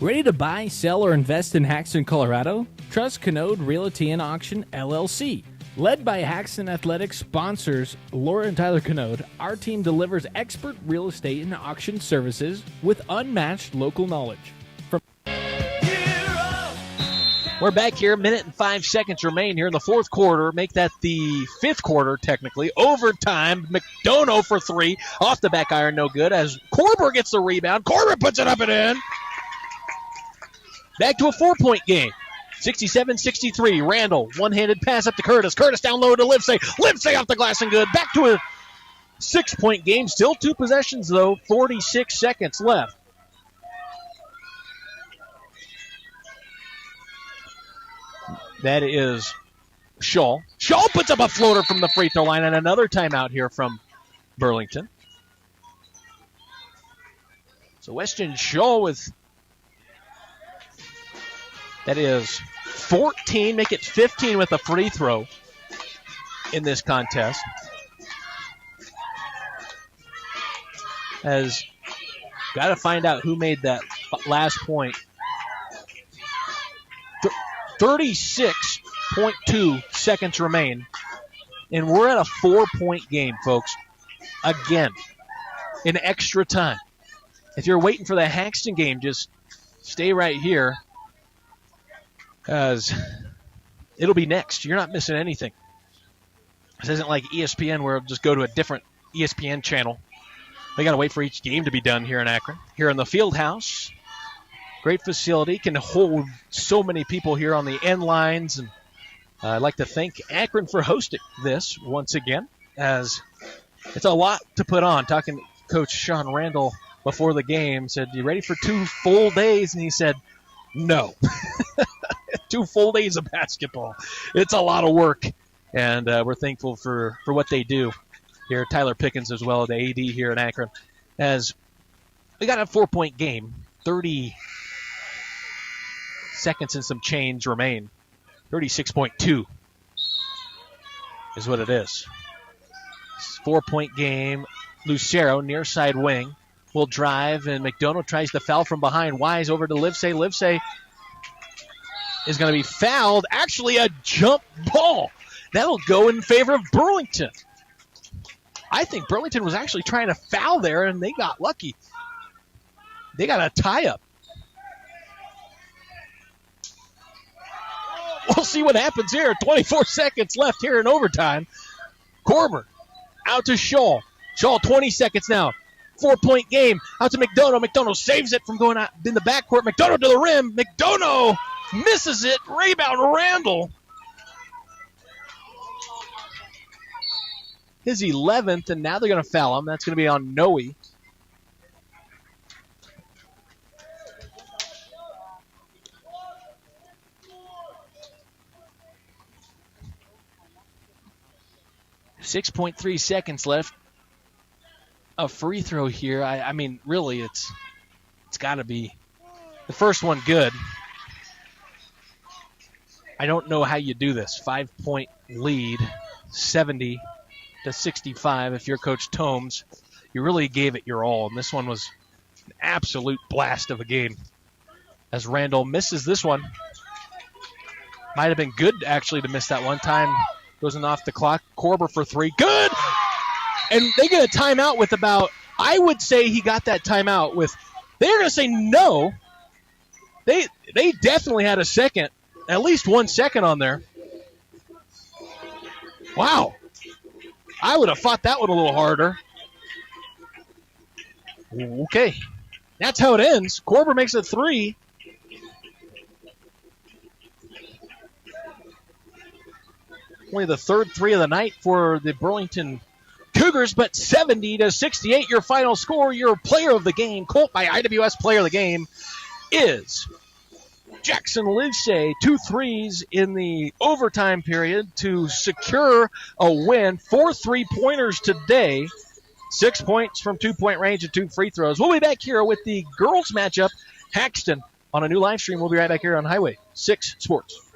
Ready to buy, sell, or invest in Haxton, Colorado? Trust Canode Realty and Auction, LLC. Led by Haxton Athletics sponsors Laura and Tyler Canode, our team delivers expert real estate and auction services with unmatched local knowledge. We're back here. 1:05 remain here in the fourth quarter. Make that the fifth quarter, technically. Overtime. McDonough for three. Off the back iron, no good. As Korber gets the rebound. Korber puts it up and in. Back to a 4-point game. 67-63. Randall, one-handed pass up to Curtis. Curtis down low to Livesay. Livesay off the glass and good. Back to a 6-point game. Still 2 possessions, though. 46 seconds left. That is Shaw. Shaw puts up a floater from the free throw line, and another timeout here from Burlington. So Weston Shaw with, that is 14, make it 15 with a free throw in this contest. Has got to find out who made that last point. 36.2 seconds remain. And we're at a 4-point game, folks. Again, in extra time. If you're waiting for the Haxton game, just stay right here, because it'll be next. You're not missing anything. This isn't like ESPN where it'll just go to a different ESPN channel. We got to wait for each game to be done here in Akron. Here in the field house. Great facility, can hold so many people here on the end lines. And I'd like to thank Akron for hosting this once again, as it's a lot to put on. Talking to Coach Sean Randall before the game, said, "You ready for 2 full days?" And he said, "No." 2 full days of basketball. It's a lot of work, and we're thankful for what they do here. Tyler Pickens as well, the AD here in Akron, as we got a 4-point game. 30 seconds and some change remain. 36.2 is what it is. 4-point game. Lucero, near side wing, will drive, and McDonough tries to foul from behind. Wise over to Livesay. Livesay is going to be fouled. Actually, a jump ball. That'll go in favor of Burlington. I think Burlington was actually trying to foul there, and they got lucky. They got a tie-up. We'll see what happens here. 24 seconds left here in overtime. Korber out to Shaw. Shaw, 20 seconds now. 4-point game. Out to McDonough. McDonough saves it from going out in the backcourt. McDonough to the rim. McDonough misses it. Rebound, Randall. His 11th, and now they're going to foul him. That's going to be on Noe. .3 seconds left. A free throw here. I mean, really, it's got to be the first one good. I don't know how you do this. 5-point lead, 70-65. If you're Coach Tomes, you really gave it your all, and this one was an absolute blast of a game. As Randall misses this one. Might have been good, actually, to miss that one time. Goes off the clock. Korber for 3. Good! And they get a timeout with about, I would say he got that timeout with, they're going to say no. They definitely had a second, at least 1 second on there. Wow. I would have fought that one a little harder. Okay. That's how it ends. Korber makes a 3. Only the third 3 of the night for the Burlington Cougars, but 70-68, your final score. Your player of the game, Colt by IWS player of the game, is Jackson Livesey, 2 threes in the overtime period to secure a win. 4 3-pointers today. 6 points from 2-point range and 2 free throws. We'll be back here with the girls matchup. Haxton on a new live stream. We'll be right back here on Highway 6 Sports.